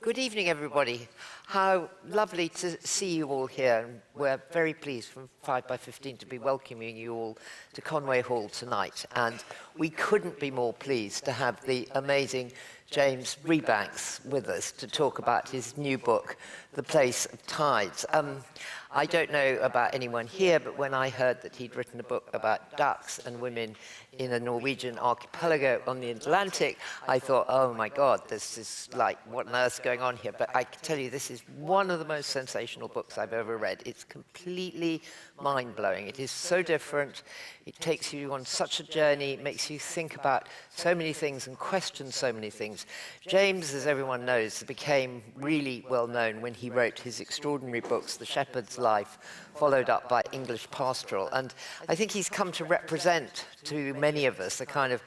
Good evening, everybody. How lovely to see you all here. We're very pleased from 5x15 to be welcoming you all to Conway Hall tonight. And we couldn't be more pleased to have the amazing James Rebanks with us to talk about his new book, The Place of Tides. I don't know about anyone here, but when I heard that he'd written a book about ducks and women in a Norwegian archipelago on the Atlantic, I thought, oh my God, this is like, what on earth's going on here? But I can tell you, this is one of the most sensational books I've ever read. It's completely mind-blowing. It is so different. It takes you on such a journey. It makes you think about so many things and question so many things. James, as everyone knows, became really well known when he wrote his extraordinary books, The Shepherd's Life, followed up by English Pastoral. And I think he's come to represent to many of us a kind of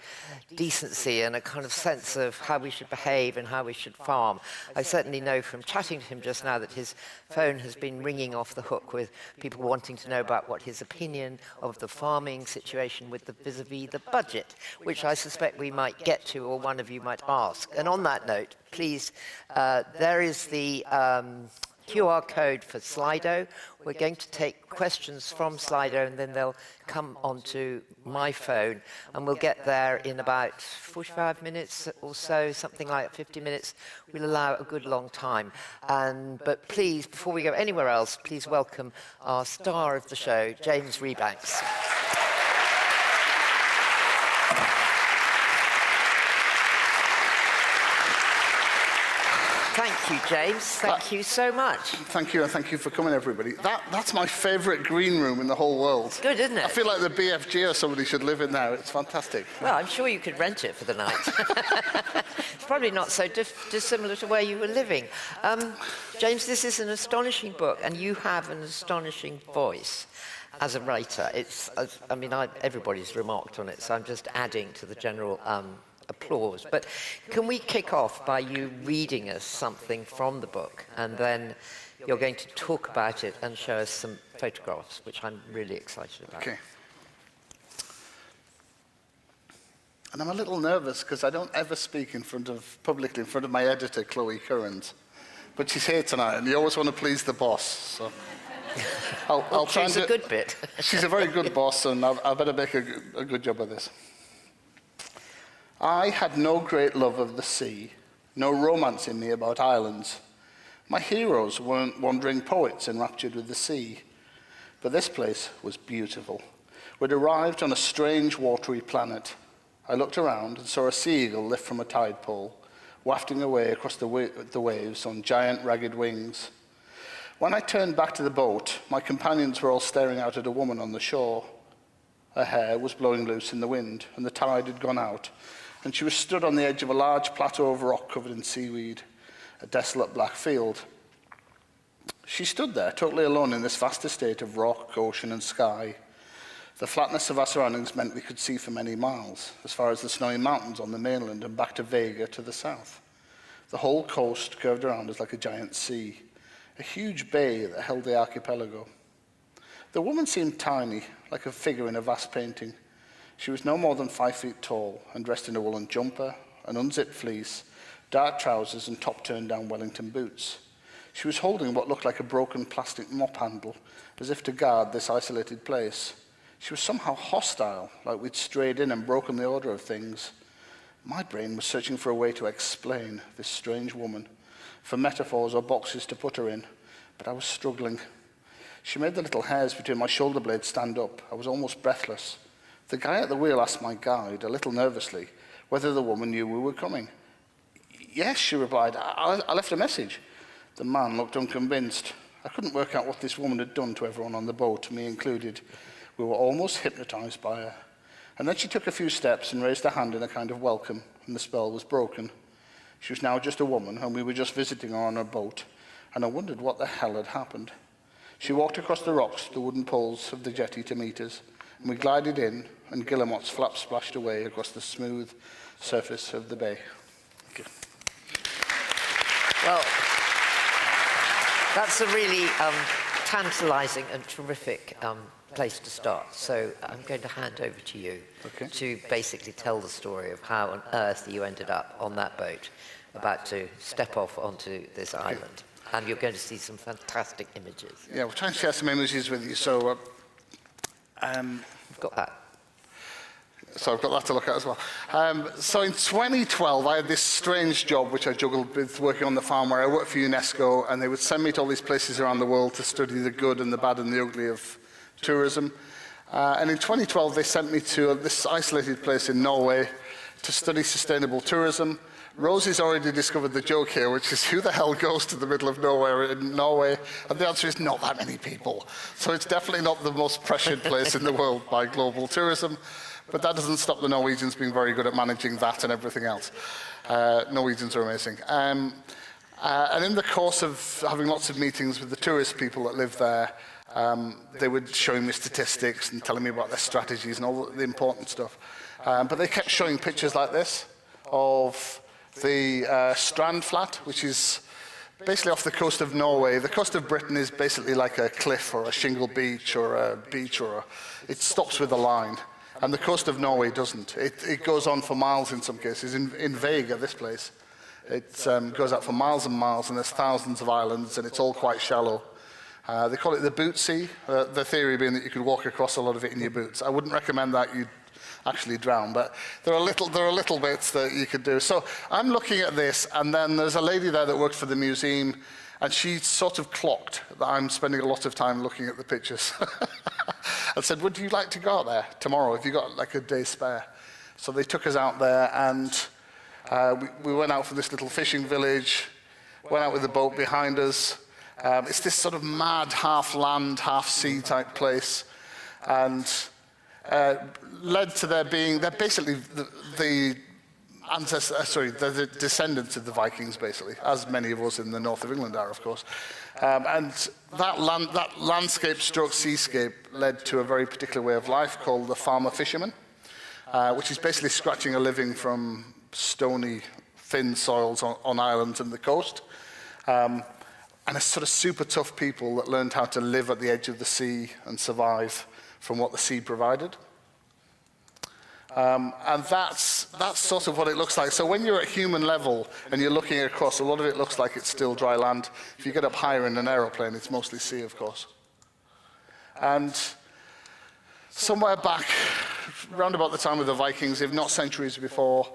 decency and a kind of sense of how we should behave and how we should farm. I certainly know from chatting to him just now that his phone has been ringing off the hook with people wanting to know about what his opinion of the farming situation with the vis-a-vis the budget, which I suspect we might get to, or one of you might ask. And on that note, please, there is the QR code for Slido. We're going to take questions from Slido and then they'll come onto my phone, and we'll get there in about 45 minutes or so, something like 50 minutes. We'll allow a good long time. But please, before we go anywhere else, please welcome our star of the show, James Rebanks. Thank you, James. Thank you so much. Thank you, and thank you for coming, everybody. That's my favourite green room in the whole world. Good, isn't it? I feel like the BFG or somebody should live in there. It's fantastic. Well, I'm sure you could rent it for the night. It's probably not so dissimilar to where you were living. James, this is an astonishing book, and you have an astonishing voice as a writer. Everybody's remarked on it, so I'm just adding to the general applause. But can we kick off by you reading us something from the book, and then you're going to talk about it and show us some photographs, which I'm really excited about. Okay. And I'm a little nervous because I don't ever speak publicly in front of my editor, Chloe Currans. But she's here tonight, and you always want to please the boss. So I'll try and do a good bit. She's a very good boss, and I better make a good job of this. I had no great love of the sea, no romance in me about islands. My heroes weren't wandering poets enraptured with the sea. But this place was beautiful. We'd arrived on a strange watery planet. I looked around and saw a sea eagle lift from a tide pole, wafting away across the waves on giant ragged wings. When I turned back to the boat, my companions were all staring out at a woman on the shore. Her hair was blowing loose in the wind, and the tide had gone out, and she was stood on the edge of a large plateau of rock covered in seaweed, a desolate black field. She stood there, totally alone in this vast estate of rock, ocean, and sky. The flatness of our surroundings meant we could see for many miles, as far as the snowy mountains on the mainland and back to Vega to the south. The whole coast curved around us like a giant sea, a huge bay that held the archipelago. The woman seemed tiny, like a figure in a vast painting. She was no more than 5 feet tall and dressed in a woolen jumper, an unzipped fleece, dark trousers, and top-turned-down Wellington boots. She was holding what looked like a broken plastic mop handle, as if to guard this isolated place. She was somehow hostile, like we'd strayed in and broken the order of things. My brain was searching for a way to explain this strange woman, for metaphors or boxes to put her in, but I was struggling. She made the little hairs between my shoulder blades stand up. I was almost breathless. The guy at the wheel asked my guide, a little nervously, whether the woman knew we were coming. Yes, she replied. I left a message. The man looked unconvinced. I couldn't work out what this woman had done to everyone on the boat, me included. We were almost hypnotized by her. And then she took a few steps and raised her hand in a kind of welcome, and the spell was broken. She was now just a woman, and we were just visiting her on her boat, and I wondered what the hell had happened. She walked across the rocks, the wooden poles of the jetty to meet us, and we glided in, and guillemots flapped splashed away across the smooth surface of the bay. Thank you. Well, that's a really tantalising and terrific place to start. So I'm going to hand over to you to basically tell the story of how on earth you ended up on that boat about to step off onto this island. And you're going to see some fantastic images. Yeah, we'll try and share some images with you. So, You've got that. so I've got that to look at as well. So in 2012, I had this strange job which I juggled with working on the farm where I worked for UNESCO, and they would send me to all these places around the world to study the good and the bad and the ugly of tourism. And in 2012, they sent me to this isolated place in Norway to study sustainable tourism. Rosie's already discovered the joke here, which is who the hell goes to the middle of nowhere in Norway? And the answer is not that many people. So it's definitely not the most pressured place in the world by global tourism. But that doesn't stop the Norwegians being very good at managing that and everything else. Norwegians are amazing. And in the course of having lots of meetings with the tourist people that live there, they were showing me statistics and telling me about their strategies and all the important stuff. But they kept showing pictures like this of the Strand Flat, which is basically off the coast of Norway. The coast of Britain is basically like a cliff or a shingle beach or a beach, it stops with a line. And the coast of Norway doesn't. It goes on for miles in some cases. In Vega, this place, it goes out for miles and miles, and there's thousands of islands, and it's all quite shallow. They call it the boot sea, the theory being that you could walk across a lot of it in your boots. I wouldn't recommend that. You'd actually drown, but there are little bits that you could do. So I'm looking at this, and then there's a lady there that worked for the museum, and she sort of clocked that I'm spending a lot of time looking at the pictures. And said, would you like to go out there tomorrow? Have you got like a day spare? So they took us out there, and we went out from this little fishing village, went out with the boat behind us. It's this sort of mad half land, half sea type place, and led to they're basically the descendants of the Vikings, basically, as many of us in the north of England are, of course. And that landscape stroke seascape led to a very particular way of life called the farmer fisherman, which is basically scratching a living from stony, thin soils on islands and the coast. And a sort of super tough people that learned how to live at the edge of the sea and survive from what the sea provided. And that's sort of what it looks like. So when you're at human level and you're looking across, a lot of it looks like it's still dry land. If you get up higher in an aeroplane, it's mostly sea, of course. And somewhere back, round about the time of the Vikings, if not centuries before,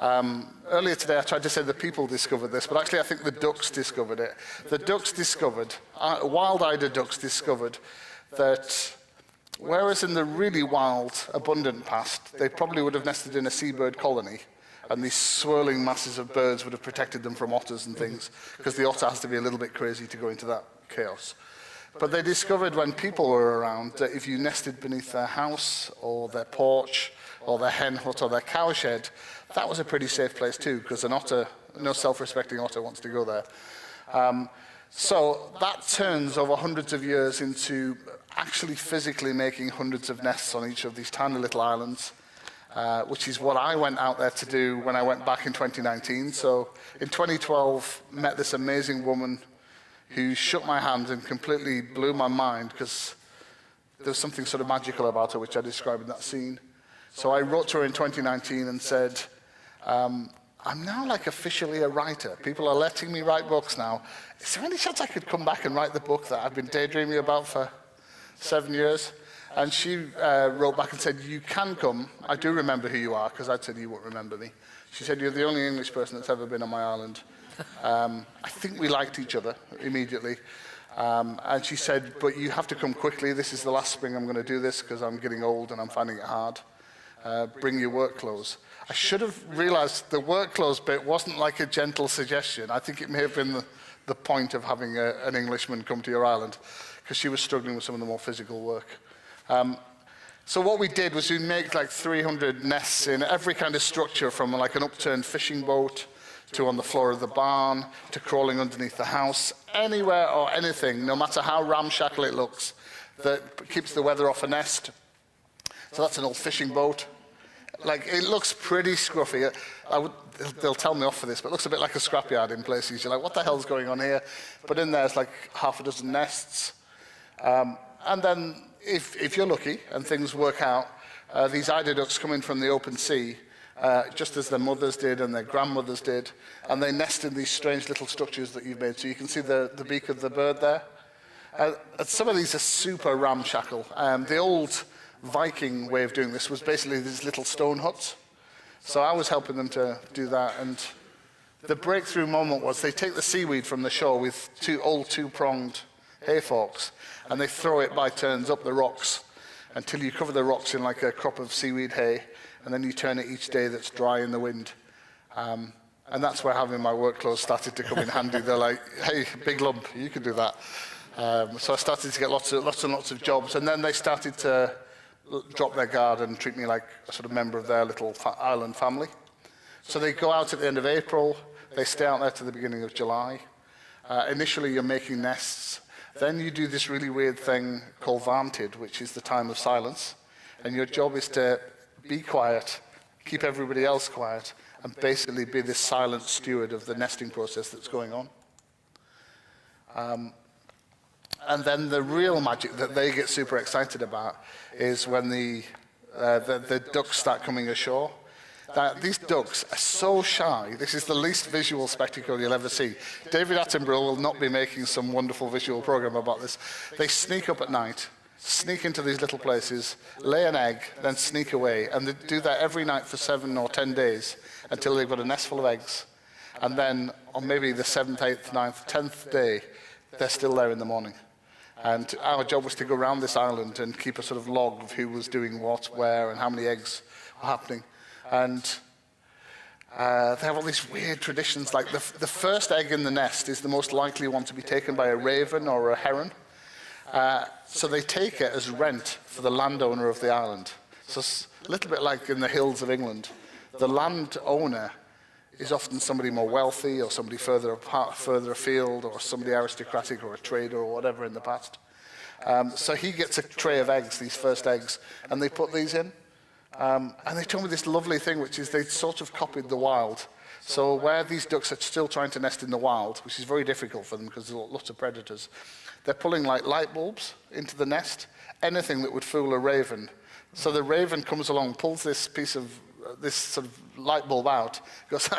earlier today I tried to say the people discovered this, but actually I think the ducks discovered it. The ducks discovered, wild Eider ducks discovered that whereas in the really wild, abundant past, they probably would have nested in a seabird colony, and these swirling masses of birds would have protected them from otters and things, because the otter has to be a little bit crazy to go into that chaos. But they discovered when people were around that if you nested beneath their house or their porch or their hen hut or their cow shed, that was a pretty safe place too, because an otter, no self-respecting otter wants to go there. So that turns over hundreds of years into actually physically making hundreds of nests on each of these tiny little islands, which is what I went out there to do when I went back in 2019. So in 2012, met this amazing woman who shook my hand and completely blew my mind, because there was something sort of magical about her, which I described in that scene. So I wrote to her in 2019 and said, I'm now like officially a writer. People are letting me write books now. Is there any chance I could come back and write the book that I've been daydreaming about for 7 years? And she wrote back and said, you can come. I do remember who you are, because I'd said you won't remember me. She said, you're the only English person that's ever been on my island. I think we liked each other immediately. And she said, but you have to come quickly. This is the last spring I'm going to do this, because I'm getting old and I'm finding it hard. Bring your work clothes. I should have realized the work clothes bit wasn't like a gentle suggestion. I think it may have been the point of having an Englishman come to your island, because she was struggling with some of the more physical work. So what we did was we make like 300 nests in every kind of structure, from like an upturned fishing boat to on the floor of the barn to crawling underneath the house, anywhere or anything, no matter how ramshackle it looks, that keeps the weather off a nest. So that's an old fishing boat. Like, it looks pretty scruffy. They'll tell me off for this, but it looks a bit like a scrapyard in places. You're like, what the hell's going on here? But in there's like half a dozen nests. And then if you're lucky and things work out, these eider ducks come in from the open sea, just as their mothers did and their grandmothers did, and they nest in these strange little structures that you've made. So you can see the beak of the bird there. And some of these are super ramshackle. The old Viking way of doing this was basically these little stone huts. So I was helping them to do that, and the breakthrough moment was they take the seaweed from the shore with two-pronged hay forks, and they throw it by turns up the rocks until you cover the rocks in like a crop of seaweed hay, and then you turn it each day that's dry in the wind. And that's where having my work clothes started to come in handy. They're like, hey, big lump, you can do that. So I started to get lots and lots of jobs, and then they started to drop their guard and treat me like a sort of member of their little island family. So they go out at the end of April, they stay out there to the beginning of July. Initially you're making nests, then you do this really weird thing called vanted, which is the time of silence, and your job is to be quiet, keep everybody else quiet, and basically be this silent steward of the nesting process that's going on. And then the real magic that they get super excited about is when the ducks start coming ashore. These ducks are so shy. This is the least visual spectacle you'll ever see. David Attenborough will not be making some wonderful visual program about this. They sneak up at night, sneak into these little places, lay an egg, then sneak away. And they do that every night for 7 or 10 days until they've got a nest full of eggs. And then on maybe the 7th, 8th, 9th, 10th day, they're still there in the morning. And our job was to go around this island and keep a sort of log of who was doing what, where, and how many eggs were happening. And they have all these weird traditions, like the first egg in the nest is the most likely one to be taken by a raven or a heron. So they take it as rent for the landowner of the island. So it's a little bit like in the hills of England. The landowner is often somebody more wealthy or somebody further afield or somebody aristocratic or a trader or whatever in the past. So he gets a tray of eggs, these first eggs, and they put these in. And they told me this lovely thing, which is they sort of copied the wild. So where these ducks are still trying to nest in the wild, which is very difficult for them because there's lots of predators, they're pulling like light bulbs into the nest, anything that would fool a raven. So the raven comes along, pulls this piece of this sort of light bulb out, goes,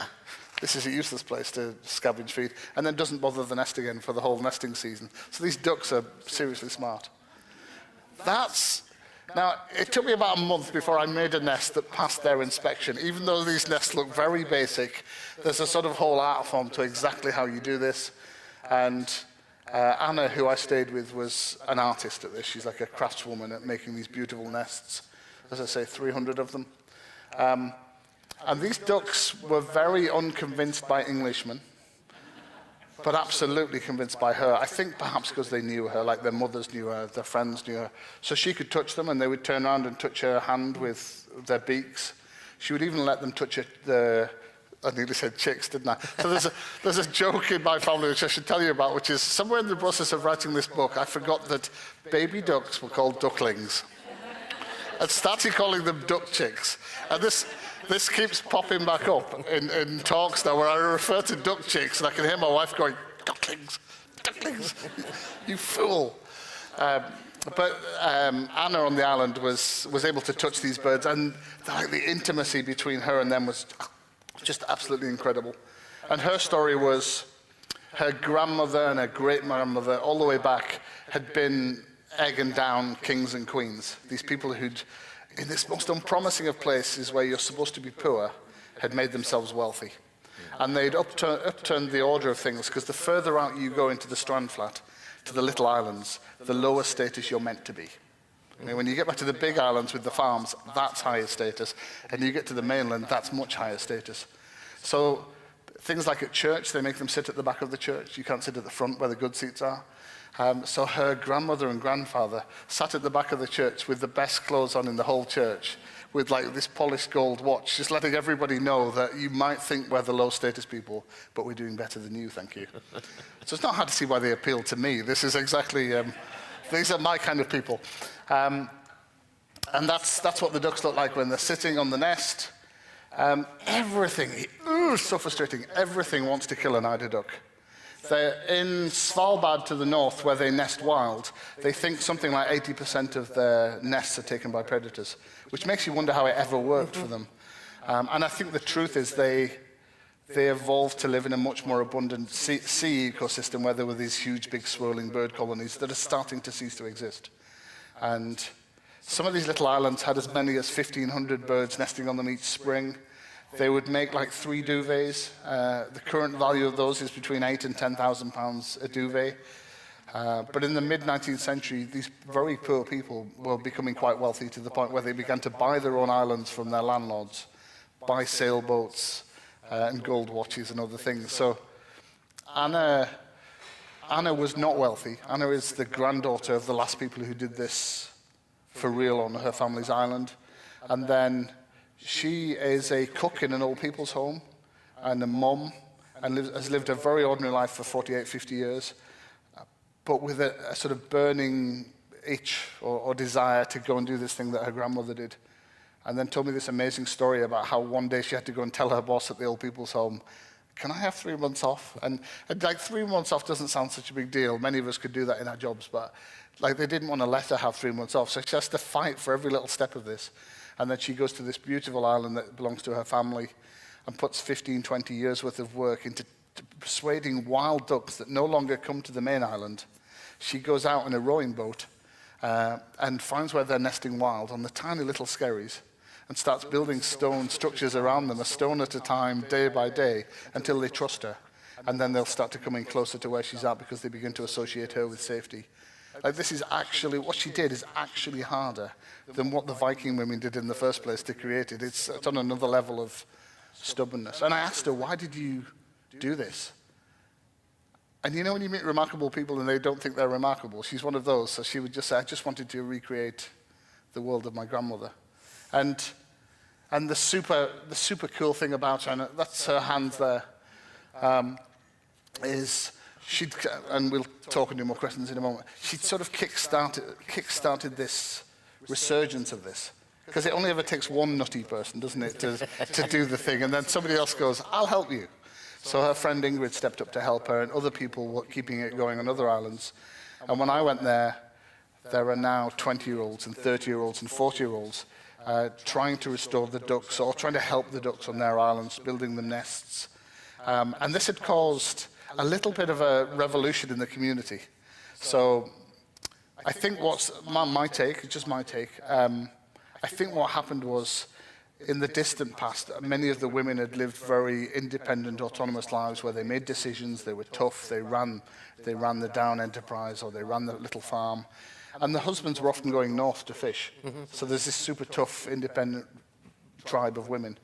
this is a useless place to scavenge feed, and then doesn't bother the nest again for the whole nesting season. So these ducks are seriously smart. Now, it took me about a month before I made a nest that passed their inspection. Even though these nests look very basic, there's a sort of whole art form to exactly how you do this. And Anna, who I stayed with, was an artist at this. She's like a craftswoman at making these beautiful nests. As I say, 300 of them. And these ducks were very unconvinced by Englishmen, but absolutely convinced by her. I think perhaps because they knew her, like their mothers knew her, their friends knew her. So she could touch them, and they would turn around and touch her hand with their beaks. She would even let them touch I nearly said chicks, didn't I? So there's a joke in my family which I should tell you about, which is somewhere in the process of writing this book, I forgot that baby ducks were called ducklings. I started calling them duck chicks. And this keeps popping back up in talks now where I refer to duck chicks, and I can hear my wife going, ducklings, ducklings, you fool. But Anna on the island was able to touch these birds, and the intimacy between her and them was just absolutely incredible. And her story was her grandmother and her great-grandmother, all the way back, had been egg and down kings and queens. These people who'd, in this most unpromising of places where you're supposed to be poor, had made themselves wealthy. And they'd upturned the order of things, because the further out you go into the strand flat, to the little islands, the lower status you're meant to be. You know, when you get back to the big islands with the farms, that's higher status. And you get to the mainland, that's much higher status. So things like at church, they make them sit at the back of the church. You can't sit at the front where the good seats are. So her grandmother and grandfather sat at the back of the church with the best clothes on in the whole church, with like this polished gold watch, just letting everybody know that you might think we're the low status people, but we're doing better than you, thank you. So it's not hard to see why they appeal to me. This is exactly, these are my kind of people. And that's what the ducks look like when they're sitting on the nest. Everything, so frustrating, everything wants to kill an eider duck. They're in Svalbard to the north, where they nest wild. They think something like 80% of their nests are taken by predators, which makes you wonder how it ever worked for them. And I think the truth is they evolved to live in a much more abundant sea ecosystem where there were these huge, big, swirling bird colonies that are starting to cease to exist. And some of these little islands had as many as 1,500 birds nesting on them each spring. They would make like 3 duvets. The current value of those is between £8,000 and £10,000 a duvet. But in the mid-19th century, these very poor people were becoming quite wealthy to the point where they began to buy their own islands from their landlords, buy sailboats and gold watches and other things. So Anna was not wealthy. Anna is the granddaughter of the last people who did this for real on her family's island. And then she is a cook in an old people's home and a mum and has lived a very ordinary life for 48, 50 years, but with a sort of burning itch or desire to go and do this thing that her grandmother did. And then told me this amazing story about how one day she had to go and tell her boss at the old people's home, can I have 3 months off? And like 3 months off doesn't sound such a big deal. Many of us could do that in our jobs, but like they didn't want to let her have 3 months off. So she has to fight for every little step of this. And then she goes to this beautiful island that belongs to her family and puts 15, 20 years worth of work into persuading wild ducks that no longer come to the main island. She goes out in a rowing boat and finds where they're nesting wild on the tiny little skerries and starts building stone structures around them, a stone at a time, day by day, until they trust her. And then they'll start to come in closer to where she's at because they begin to associate her with safety. Like this is actually, what she did is actually harder than what the Viking women did in the first place to create it. It's on another level of stubbornness. And I asked her, why did you do this? And you know when you meet remarkable people and they don't think they're remarkable, she's one of those. So she would just say, I just wanted to recreate the world of my grandmother. And the super cool thing about her, and that's her hands there, is she'd, and we'll talk and do more questions in a moment, she'd sort of kick-started this resurgence of this. Because it only ever takes one nutty person, doesn't it, to do the thing. And then somebody else goes, I'll help you. So her friend Ingrid stepped up to help her, and other people were keeping it going on other islands. And when I went there are now 20-year-olds and 30-year-olds and 40-year-olds trying to restore the ducks or trying to help the ducks on their islands, building them nests. And this had caused a little bit of a revolution in the community. So I think what's my take, just my take, I think what happened was in the distant past, many of the women had lived very independent, autonomous lives where they made decisions, they were tough, they ran the Down enterprise or they ran the little farm. And the husbands were often going north to fish. So there's this super tough, independent tribe of women.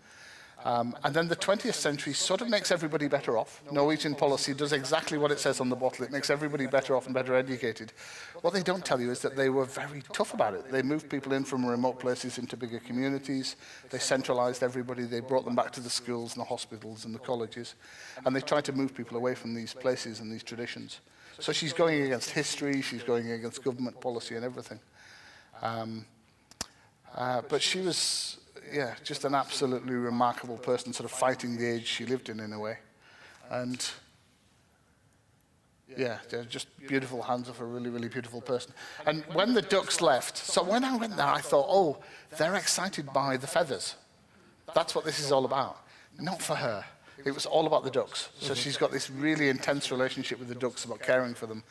And then the 20th century sort of makes everybody better off. Norwegian policy does exactly what it says on the bottle. It makes everybody better off and better educated. What they don't tell you is that they were very tough about it. They moved people in from remote places into bigger communities. They centralized everybody. They brought them back to the schools and the hospitals and the colleges. And they tried to move people away from these places and these traditions. So she's going against history. She's going against government policy and everything. But she was... yeah, just an absolutely remarkable person, sort of fighting the age she lived in a way. And yeah, they're just beautiful hands of a really, really beautiful person. And when the ducks left, so when I went there, I thought, oh, they're excited by the feathers. That's what this is all about. Not for her. It was all about the ducks. So she's got this really intense relationship with the ducks about caring for them.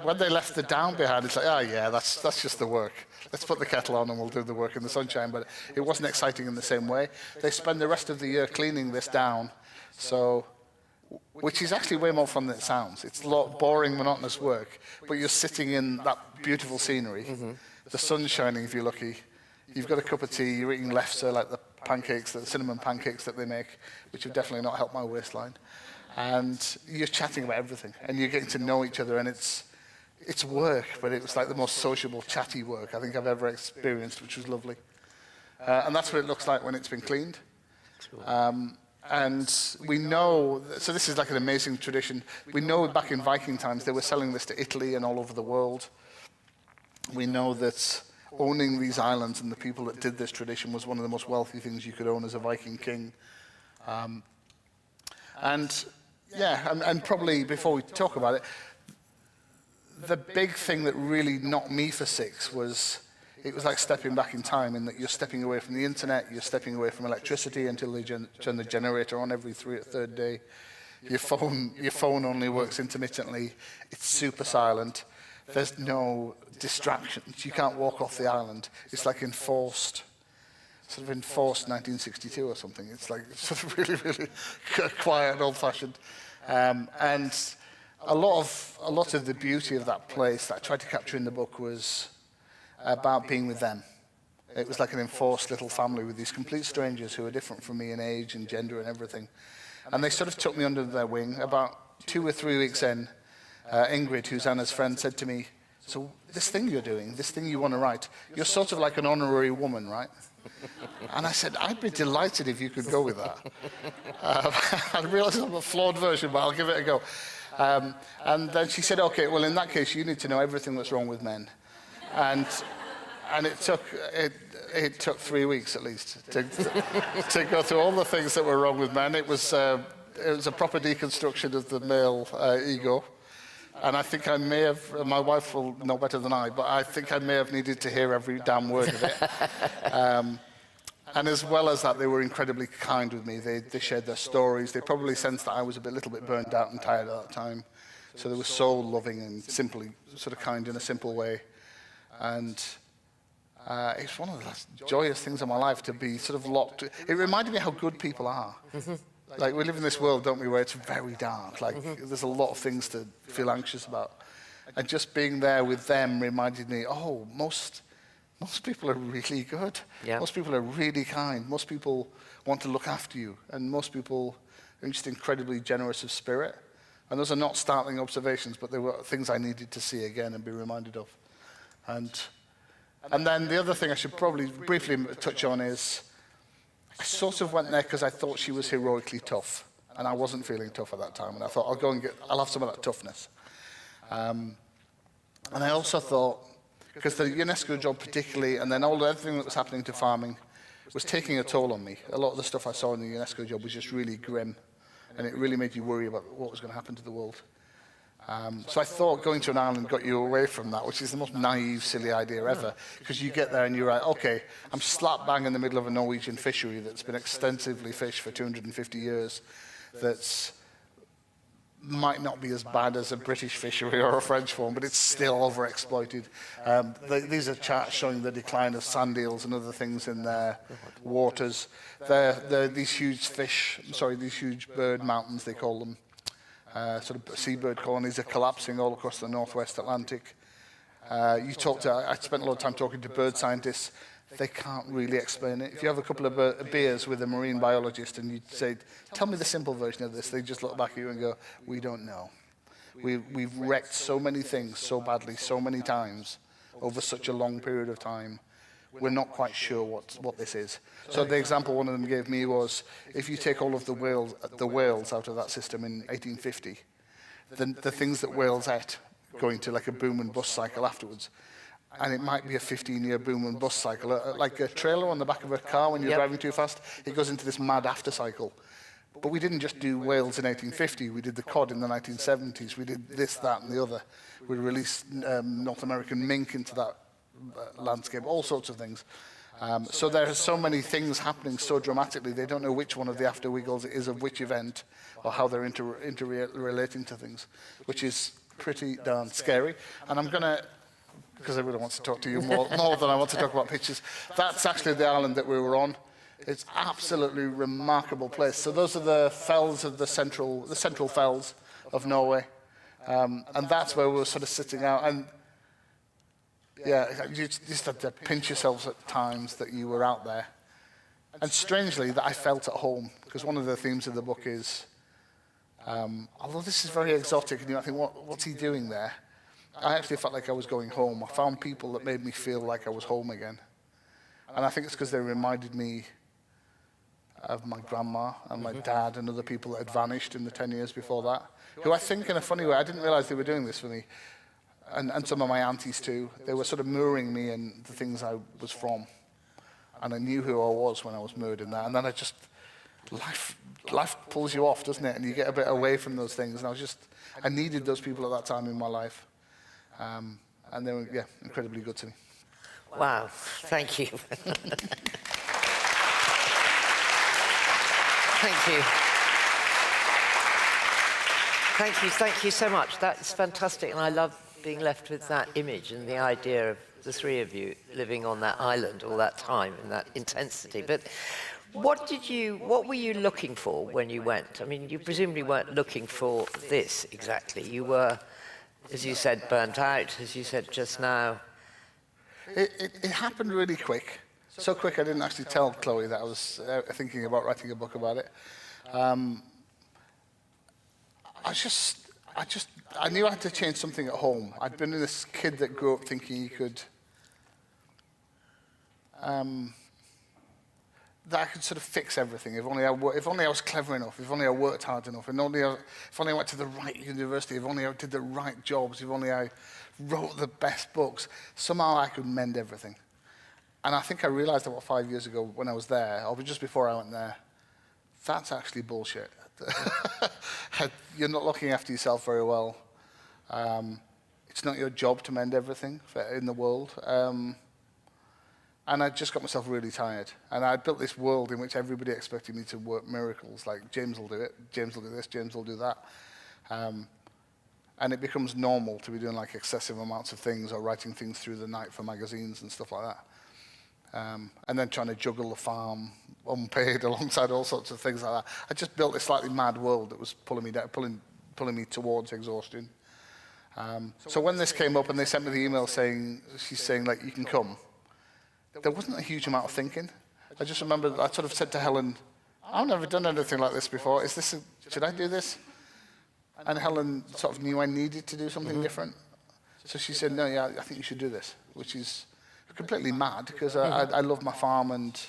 When they left the down behind, it's like, oh yeah, that's just the work. Let's put the kettle on and we'll do the work in the sunshine. But it wasn't exciting in the same way. They spend the rest of the year cleaning this down, so, which is actually way more fun than it sounds. It's a lot boring, monotonous work, but you're sitting in that beautiful scenery. The sun's shining if you're lucky. You've got a cup of tea, you're eating lefse, like the pancakes, the cinnamon pancakes that they make, which have definitely not helped my waistline. And you're chatting about everything, and you're getting to know each other, and it's work, but it was like the most sociable, chatty work I think I've ever experienced, which was lovely. And that's what it looks like when it's been cleaned. And we know, so this is like an amazing tradition. We know back in Viking times they were selling this to Italy and all over the world. We know that owning these islands and the people that did this tradition was one of the most wealthy things you could own as a Viking king. And probably before we talk about it, the big thing that really knocked me for six was it was like stepping back in time in that you're stepping away from the internet, you're stepping away from electricity until they turn the generator on every third day. Your phone only works intermittently. It's super silent. There's no distractions. You can't walk off the island. It's like enforced 1962 or something. It's like sort of really, really quiet and old-fashioned. And a lot of the beauty of that place that I tried to capture in the book was about being with them. It was like an enforced little family with these complete strangers who are different from me in age and gender and everything. And they sort of took me under their wing. About 2 or 3 weeks in, Ingrid, who's Anna's friend, said to me, "So this thing you're doing, this thing you want to write, you're sort of like an honorary woman, right?" And I said, "I'd be delighted if you could go with that." I realize I'm a flawed version, but I'll give it a go. And then she said, "Okay, well, in that case, you need to know everything that's wrong with men." And it took 3 weeks at least to go through all the things that were wrong with men. It was a proper deconstruction of the male ego. And I think I may have, my wife will know better than I, but I think I may have needed to hear every damn word of it. And as well as that, they were incredibly kind with me. They shared their stories. They probably sensed that I was a little bit burnt out and tired at that time. So they were so loving and simply sort of kind in a simple way. And it's one of the joyous things of my life to be sort of locked. It reminded me how good people are. Like, we live in this world, don't we, where it's very dark. Like, there's a lot of things to feel anxious about. And just being there with them reminded me, oh, most people are really good. Yeah. Most people are really kind. Most people want to look after you. And most people are just incredibly generous of spirit. And those are not startling observations, but they were things I needed to see again and be reminded of. And then the other thing I should probably briefly touch on is I sort of went there because I thought she was heroically tough, and I wasn't feeling tough at that time. And I thought I'll have some of that toughness. And I also thought, because the UNESCO job particularly, and then everything that was happening to farming, was taking a toll on me. A lot of the stuff I saw in the UNESCO job was just really grim, and it really made you worry about what was going to happen to the world. So I thought going to an island got you away from that, which is the most naive, silly idea ever, because you get there and you're like, okay, I'm slap bang in the middle of a Norwegian fishery that's been extensively fished for 250 years, that's might not be as bad as a British fishery or a French one, but it's still overexploited. These are charts showing the decline of sand eels and other things in their waters. These huge these huge bird mountains, they call them. Sort of seabird colonies are collapsing all across the northwest Atlantic. I spent a lot of time talking to bird scientists. They can't really explain it. If you have a couple of beers with a marine biologist and you say, "Tell me the simple version of this," they just look back at you and go, "We don't know. We've wrecked so many things so badly so many times over such a long period of time. We're not quite sure what this is." So the example one of them gave me was, if you take all of the whales out of that system in 1850, then the things that whales ate go into like a boom and bust cycle afterwards. And it might be a 15-year boom and bust cycle, like a trailer on the back of a car when you're driving too fast. It goes into this mad after cycle. But we didn't just do whales in 1850. We did the cod in the 1970s. We did this, that, and the other. We released North American mink into that landscape, all sorts of things. So there are so many things happening so dramatically, they don't know which one of the after-wiggles it is of which event or how they're interrelating to things, which is pretty darn scary. And I'm going to, because I really want to talk to you more than I want to talk about pictures, that's actually the island that we were on. It's absolutely remarkable place. So those are the fells of the central fells of Norway. And that's where we were sort of sitting out. And yeah, you just had to pinch yourselves at times that you were out there. And strangely, that I felt at home, because one of the themes of the book is, although this is very exotic, and you might think, what's he doing there? I actually felt like I was going home. I found people that made me feel like I was home again. And I think it's because they reminded me of my grandma and my dad and other people that had vanished in the 10 years before that, who I think in a funny way, I didn't realize they were doing this for me. And some of my aunties too. They were sort of mirroring me in the things I was from. And I knew who I was when I was mirrored in that. And then life pulls you off, doesn't it? And you get a bit away from those things. And I needed those people at that time in my life. And they were, incredibly good to me. Wow, thank you. Thank you. Thank you so much. That's fantastic, and I love being left with that image and the idea of the three of you living on that island all that time and that intensity. But what were you looking for when you went? I mean, you presumably weren't looking for this exactly. You were, as you said, burnt out, as you said just now. It happened really quick. So quick I didn't actually tell Chloe that I was thinking about writing a book about it. I knew I had to change something at home. I'd been this kid that grew up thinking he could, that I could sort of fix everything. If only I was clever enough, if only I worked hard enough, if only I went to the right university, if only I did the right jobs, if only I wrote the best books, somehow I could mend everything. And I think I realized about 5 years ago when I was there, or just before I went there, that's actually bullshit. You're not looking after yourself very well. It's not your job to mend everything in the world. And I just got myself really tired. And I built this world in which everybody expected me to work miracles, like James will do it, James will do this, James will do that. And it becomes normal to be doing like excessive amounts of things or writing things through the night for magazines and stuff like that. And then trying to juggle the farm unpaid alongside all sorts of things like that. I just built this slightly mad world that was pulling me down, pulling me towards exhaustion. So when this came up and they sent me the email she's saying like, you can come, there wasn't a huge amount of thinking. I just remember I sort of said to Helen, I've never done anything like this before. Should I do this? And Helen sort of knew I needed to do something different. So she said, no, yeah, I think you should do this, which is completely mad because I love my farm and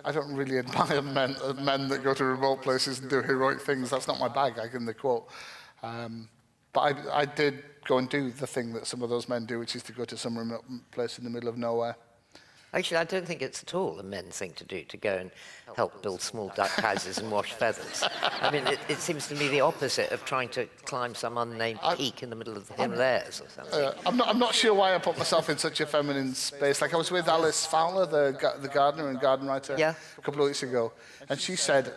I don't really admire men that go to remote places and do heroic things. That's not my bag, I can the quote. But I did go and do the thing that some of those men do, which is to go to some remote place in the middle of nowhere. Actually, I don't think it's at all a men's thing to do, to go and help build small duck houses and wash feathers. I mean, it seems to me the opposite of trying to climb some unnamed peak in the middle of the Himalayas or something. I'm not sure why I put myself in such a feminine space. Like I was with Alice Fowler, the gardener and garden writer, a couple of weeks ago, and she said,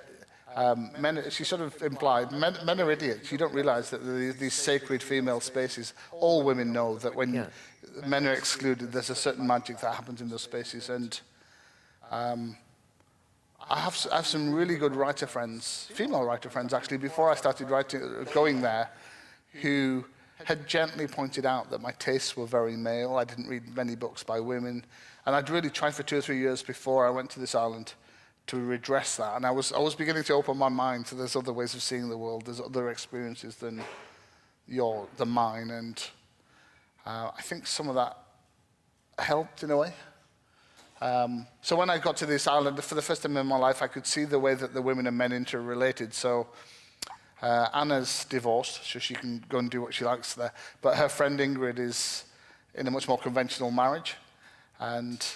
she sort of implied, men are idiots. You don't realize that these sacred female spaces, all women know that when men are excluded, there's a certain magic that happens in those spaces. And I have some really good writer friends, female writer friends actually, before I started going there, who had gently pointed out that my tastes were very male. I didn't read many books by women. And I'd really tried for 2 or 3 years before I went to this island to redress that. And I was beginning to open my mind to there's other ways of seeing the world, there's other experiences than mine. And I think some of that helped in a way. So when I got to this island, for the first time in my life, I could see the way that the women and men interrelated. So Anna's divorced, so she can go and do what she likes there. But her friend Ingrid is in a much more conventional marriage. And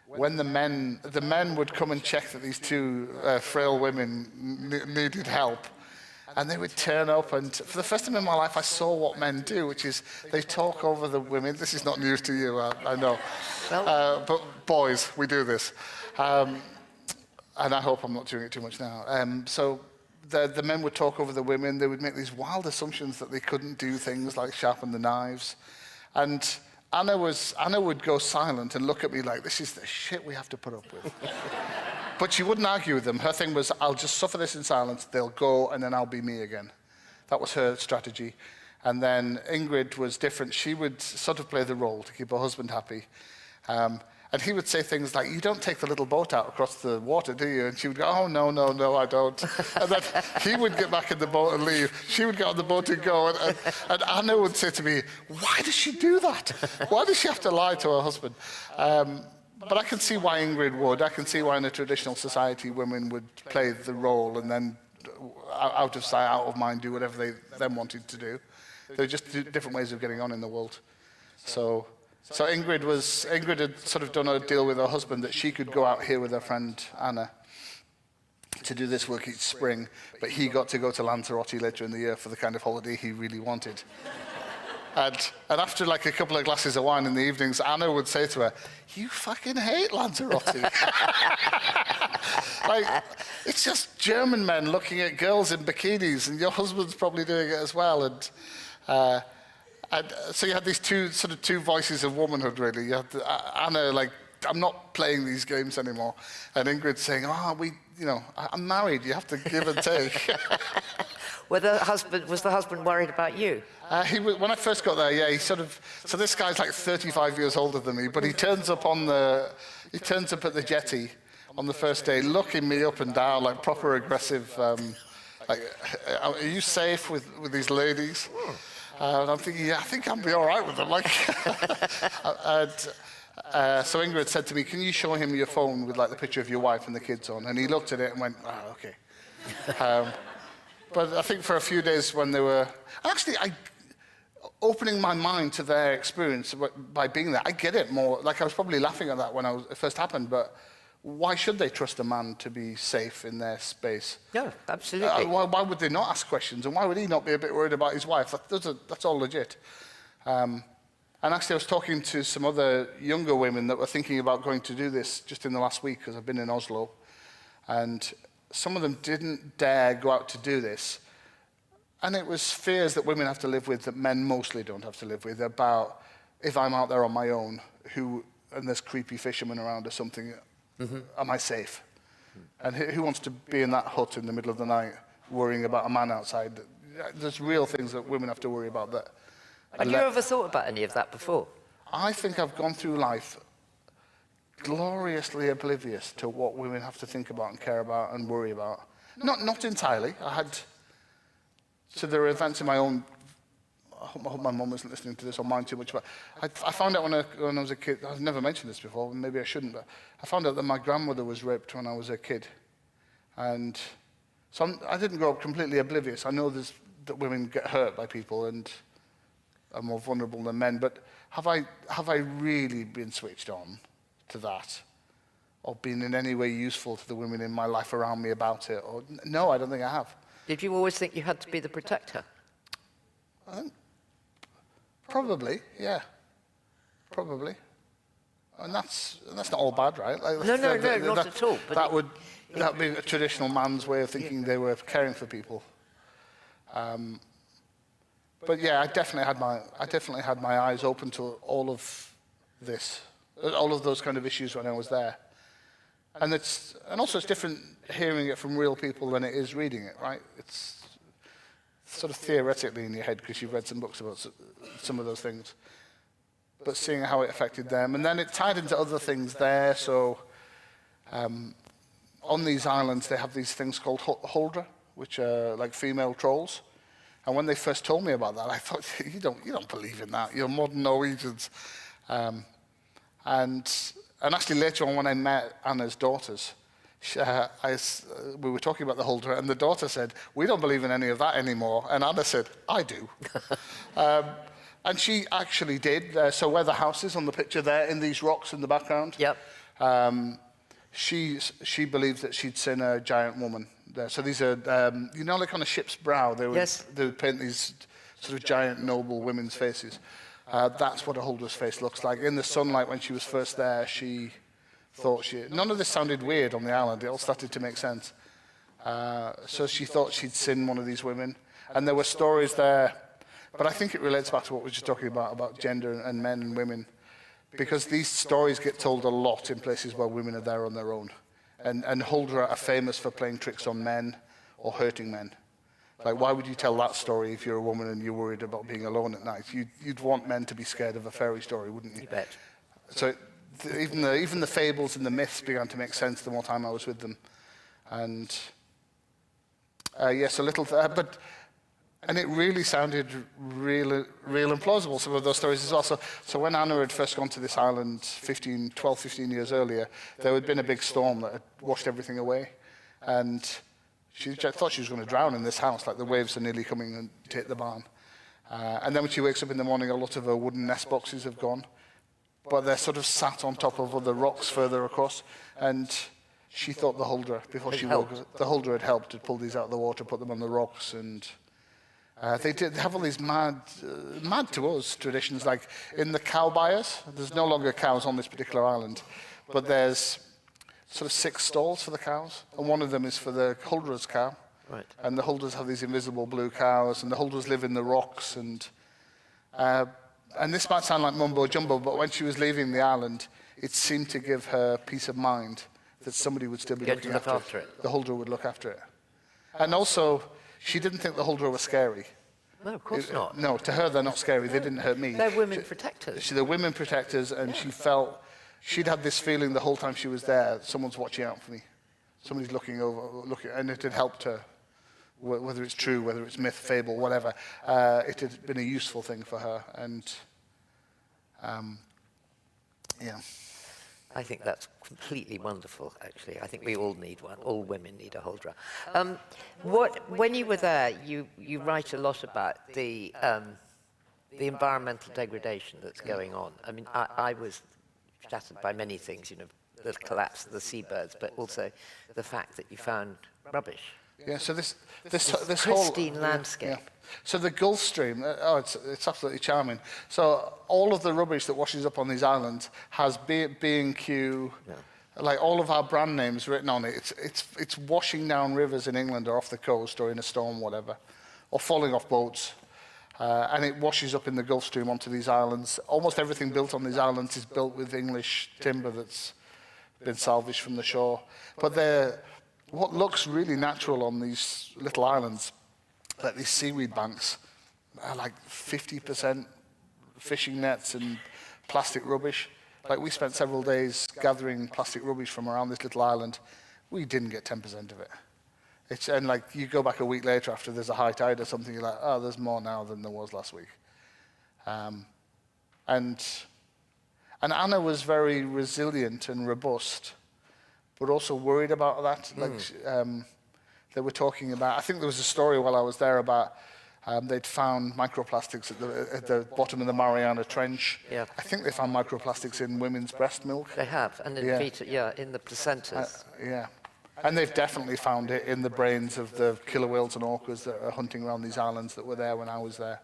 when the men would come and check that these two frail women needed help, and they would turn up, and for the first time in my life, I saw what men do, which is they talk over the women. This is not news to you, I know. But boys, we do this. And I hope I'm not doing it too much now. So the men would talk over the women. They would make these wild assumptions that they couldn't do things like sharpen the knives. And Anna would go silent and look at me like, this is the shit we have to put up with. But she wouldn't argue with them. Her thing was, I'll just suffer this in silence, they'll go, and then I'll be me again. That was her strategy. And then Ingrid was different. She would sort of play the role to keep her husband happy. And he would say things like, you don't take the little boat out across the water, do you? And she would go, oh, no, I don't. And then he would get back in the boat and leave. She would get on the boat and go. And Anna would say to me, why does she do that? Why does she have to lie to her husband? But I can see why Ingrid would. I can see why in a traditional society women would play the role and then out of sight, out of mind, do whatever they then wanted to do. They're just different ways of getting on in the world. So Ingrid had sort of done a deal with her husband that she could go out here with her friend Anna to do this work each spring, but he got to go to Lanzarote later in the year for the kind of holiday he really wanted. And after like a couple of glasses of wine in the evenings, Anna would say to her, "You fucking hate Lanzarote." Like, it's just German men looking at girls in bikinis, and your husband's probably doing it as well. And so you had these two voices of womanhood, really. You had Anna, like, "I'm not playing these games anymore," and Ingrid saying, "I'm married. You have to give and take." Was the husband worried about you? When I first got there, yeah, so this guy's like 35 years older than me, but he turns up at the jetty on the first day, looking me up and down like proper aggressive, like, "Are you safe with these ladies?" And I'm thinking, yeah, I think I'll be all right with them. Like, so Ingrid said to me, "Can you show him your phone with like the picture of your wife and the kids on?" And he looked at it and went, "Oh, okay." But I think for a few days when they were opening my mind to their experience by being there, I get it more. Like, I was probably laughing at that when it first happened, but why should they trust a man to be safe in their space? No, absolutely. Why would they not ask questions? And why would he not be a bit worried about his wife? That's all legit. And actually, I was talking to some other younger women that were thinking about going to do this just in the last week, because I've been in Oslo. And some of them didn't dare go out to do this. And it was fears that women have to live with that men mostly don't have to live with, about, if I'm out there on my own, and there's creepy fishermen around or something, am I safe? And who wants to be in that hut in the middle of the night worrying about a man outside? There's real things that women have to worry about. Had you ever thought about any of that before? I think I've gone through life gloriously oblivious to what women have to think about and care about and worry about. Not entirely. There are events in my own. I hope my mum isn't listening to this or mind too much, but I found out when I was a kid. I've never mentioned this before, maybe I shouldn't, but I found out that my grandmother was raped when I was a kid, and so I didn't grow up completely oblivious. I know that women get hurt by people and are more vulnerable than men, but have I really been switched on to that, or been in any way useful to the women in my life around me about it? Or no, I don't think I have. Did you always think you had to be the protector? Probably, yeah. Probably. And that's not all bad, right? Like, No, not at all. But that would be a traditional man's way of thinking they were caring for people. But yeah, I definitely had my eyes open to all of this, all of those kind of issues when I was there. And also it's different hearing it from real people than it is reading it, right? It's sort of theoretically in your head because you've read some books about some of those things. But seeing how it affected them. And then it tied into other things there. So on these islands, they have these things called huldra, which are like female trolls. And when they first told me about that, I thought, you don't believe in that. You're modern Norwegians. And actually later on when I met Anna's daughters, we were talking about the huldra, and the daughter said, "We don't believe in any of that anymore." And Anna said, "I do." And she actually did. So where the house is on the picture there, in these rocks in the background, Yep. She believed that she'd seen a giant woman there. So these are, like on a ship's brow, they would paint these sort of giant, noble women's faces. That's what a huldra's face looks like. In the sunlight when she was first there, she thought none of this sounded weird on the island. It all started to make sense. So she thought she'd seen one of these women. And there were stories there, but I think it relates back to what we were just talking about gender and men and women. Because these stories get told a lot in places where women are there on their own. And huldra are famous for playing tricks on men or hurting men. Like, why would you tell that story if you're a woman and you're worried about being alone at night? You'd want men to be scared of a fairy story, wouldn't you? You bet. So even the fables and the myths began to make sense the more time I was with them. And yes, a little, and it really sounded real and plausible, some of those stories as well. So when Anna had first gone to this island 12, 15 years earlier, there had been a big storm that had washed everything away. And she thought she was going to drown in this house, like the waves are nearly coming and to hit the barn. And then when she wakes up in the morning, a lot of her wooden nest boxes have gone. But they're sort of sat on top of other rocks further across. And she thought the huldra, before she woke up, the huldra had helped to pull these out of the water, put them on the rocks. And They have all these mad to us traditions, like in the cow buyers. There's no longer cows on this particular island, but there's sort of 6 stalls for the cows, and one of them is for the Huldras cow. Right. And the Huldras have these invisible blue cows, and the Huldras live in the rocks. And this might sound like mumbo jumbo, but when she was leaving the island, it seemed to give her peace of mind that somebody would still be looking after it. The Huldra would look after it. And also, she didn't think the Huldra were scary. No, of course not. No, to her they're not scary. They didn't hurt me. They're women protectors. They're women protectors, and she felt, she'd had this feeling the whole time she was there, someone's watching out for me. Somebody's looking over, and it had helped her. Whether it's true, whether it's myth, fable, whatever, it had been a useful thing for her. And, yeah. I think that's completely wonderful, actually. I think we all need one. All women need a Huldra. When you were there, you write a lot about the environmental degradation that's going on. I mean, I was shattered by many things, the collapse of the seabirds, but also the fact that you found rubbish. Yeah, so this pristine whole landscape. Yeah. So the Gulf Stream, it's absolutely charming. So all of the rubbish that washes up on these islands has B&Q, like all of our brand names written on it. It's washing down rivers in England or off the coast or in a storm, whatever, or falling off boats. And it washes up in the Gulf Stream onto these islands. Almost everything built on these islands is built with English timber that's been salvaged from the shore. But what looks really natural on these little islands, like these seaweed banks, are like 50% fishing nets and plastic rubbish. Like we spent several days gathering plastic rubbish from around this little island. We didn't get 10% of it. And like you go back a week later after there's a high tide or something, you're like, oh, there's more now than there was last week. And Anna was very resilient and robust, but also worried about that. They were talking about, I think there was a story while I was there about they'd found microplastics at the bottom of the Mariana Trench. Yeah. I think they found microplastics in women's breast milk. They have, and in in the placentas. Yeah. And they've definitely found it in the brains of the killer whales and orcas that are hunting around these islands that were there when I was there.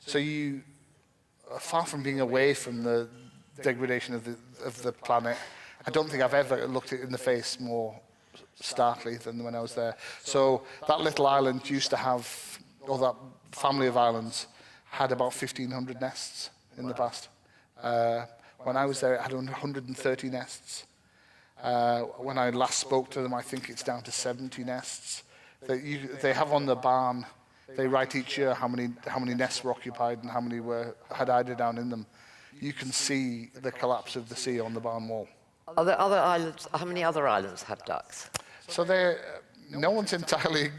So you, far from being away from the degradation of the planet, I don't think I've ever looked it in the face more starkly than when I was there. So that little island used to have, or that family of islands had about 1,500 nests in the past. When I was there, it had 130 nests. When I last spoke to them, I think it's down to 70 nests. They have on the barn, they write each year how many nests were occupied and how many had eider down in them. You can see the collapse of the sea on the barn wall. Are there other islands? How many other islands have ducks? So no one's entirely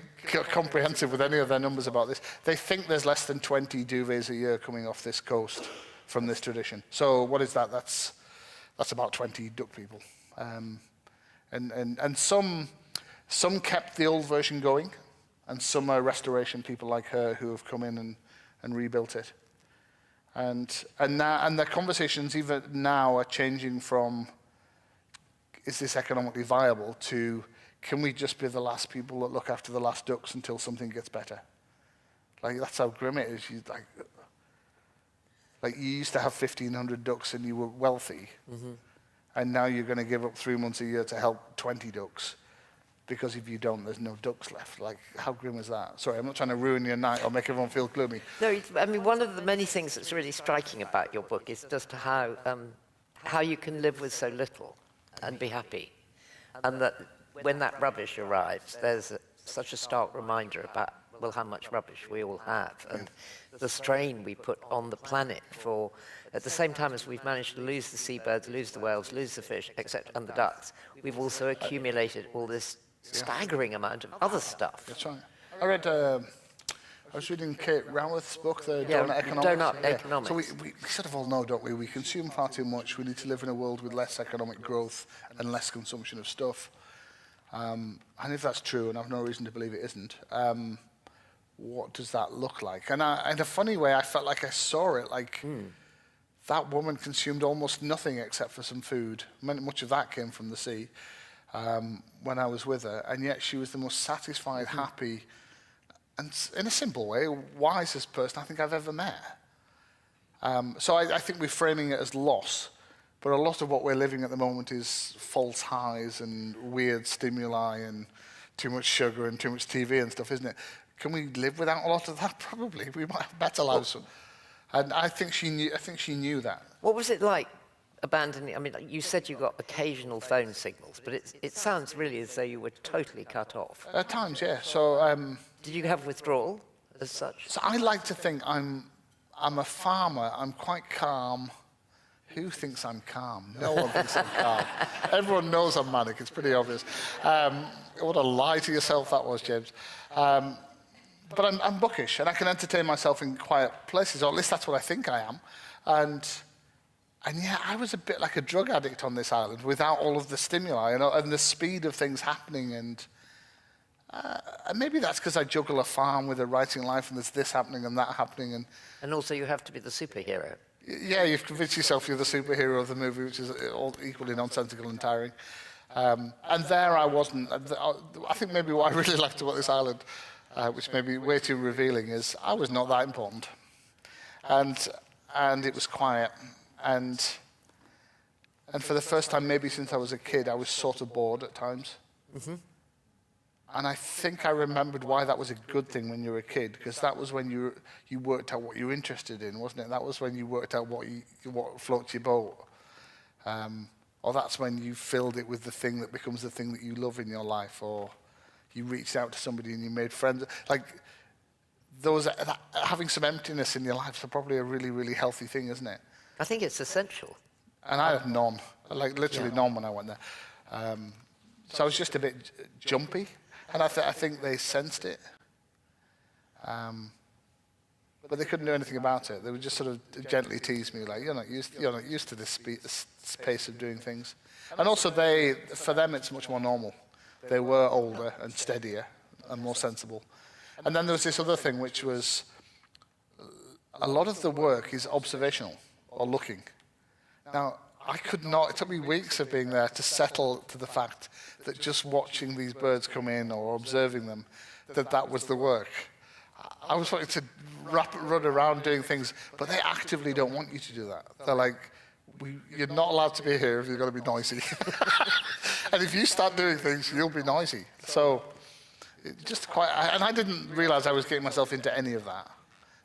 comprehensive with any of their numbers about this. They think there's less than 20 duvets a year coming off this coast from this tradition. So what is that? That's about 20 duck people. And some kept the old version going, and some are restoration people like her who have come in and rebuilt it. And the conversations even now are changing from, is this economically viable, to can we just be the last people that look after the last ducks until something gets better? Like that's how grim it is. Like you used to have 1,500 ducks and you were wealthy, and now you're going to give up 3 months a year to help 20 ducks, because if you don't, there's no ducks left. Like how grim is that? Sorry, I'm not trying to ruin your night or make everyone feel gloomy. No, I mean one of the many things that's really striking about your book is just how you can live with so little and be happy, and that when that rubbish arrives, there's such a stark reminder about, well, how much rubbish we all have, and the strain we put on the planet for, at the same time as we've managed to lose the seabirds, lose the whales, lose the fish, etc., and the ducks, we've also accumulated all this staggering amount of other stuff. That's right. I was reading Kate Raworth's book, The Donut Economics. Donut Economics. So we sort of all know, don't we? We consume far too much. We need to live in a world with less economic growth and less consumption of stuff. And if that's true, and I've no reason to believe it isn't, what does that look like? And in a funny way, I felt like I saw it. Like that woman consumed almost nothing except for some food. Much of that came from the sea when I was with her, and yet she was the most satisfied, happy, in a simple way, wisest person I think I've ever met. So I think we're framing it as loss, but a lot of what we're living at the moment is false highs and weird stimuli and too much sugar and too much TV and stuff, isn't it? Can we live without a lot of that? Probably. We might have better lives. And I think she knew that. What was it like abandoning? I mean, you said you got occasional phone signals, but it sounds really as though you were totally cut off. At times, yeah. So Did you have withdrawal as such? so I like to think I'm a farmer. I'm quite calm. Who thinks I'm calm? No one thinks I'm calm. Everyone knows I'm manic. It's pretty obvious. What a lie to yourself that was, James. But I'm bookish, and I can entertain myself in quiet places, or at least that's what I think I am. And yeah, I was a bit like a drug addict on this island without all of the stimuli and the speed of things happening. And maybe that's because I juggle a farm with a writing life, and there's this happening and that happening. And also you have to be the superhero. yeah, you've convinced yourself you're the superhero of the movie, which is all equally nonsensical and tiring. And there I wasn't. I think maybe what I really liked about this island, which may be way too revealing, is I was not that important. And it was quiet. And for the first time, maybe since I was a kid, I was sort of bored at times. Mm-hmm. And I think I remembered why that was a good thing when you were a kid, because that was when you worked out what you were interested in, wasn't it? That was when you worked out what floats your boat. Or that's when you filled it with the thing that becomes the thing that you love in your life, or you reached out to somebody and you made friends. Like, having some emptiness in your life is probably a really, really healthy thing, isn't it? I think it's essential. And I had none, like literally none when I went there. So I was just a bit jumpy, and I think they sensed it. But they couldn't do anything about it. They would just sort of gently tease me, like, you're not used to this pace of doing things. And also for them it's much more normal. They were older and steadier and more sensible. And then there was this other thing, which was a lot of the work is observational or looking. Now, I could not, it took me weeks of being there to settle to the fact that just watching these birds come in or observing them, that was the work. I was wanting to run around doing things, but they actively don't want you to do that. They're like, you're not allowed to be here if you're going to be noisy. And if you start doing things, you'll be noisy. So, and I didn't realize I was getting myself into any of that.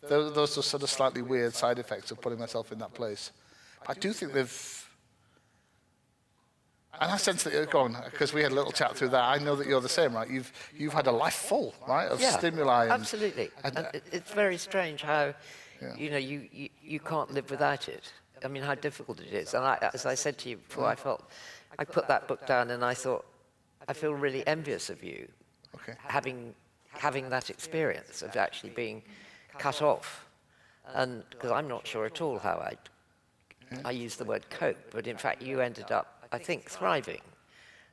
Those are sort of slightly weird side effects of putting myself in that place. But I do think and I sense that you're going, because we had a little chat through that, I know that you're the same, right? You've had a life full, right, of stimuli. Absolutely. And it's very strange how, you can't live without it. I mean, how difficult it is. And as I said to you before, I put that book down and I thought, I feel really envious of you, having that experience of actually being cut off. And because I'm not sure at all how I use the word cope, but in fact you ended up, I think, thriving,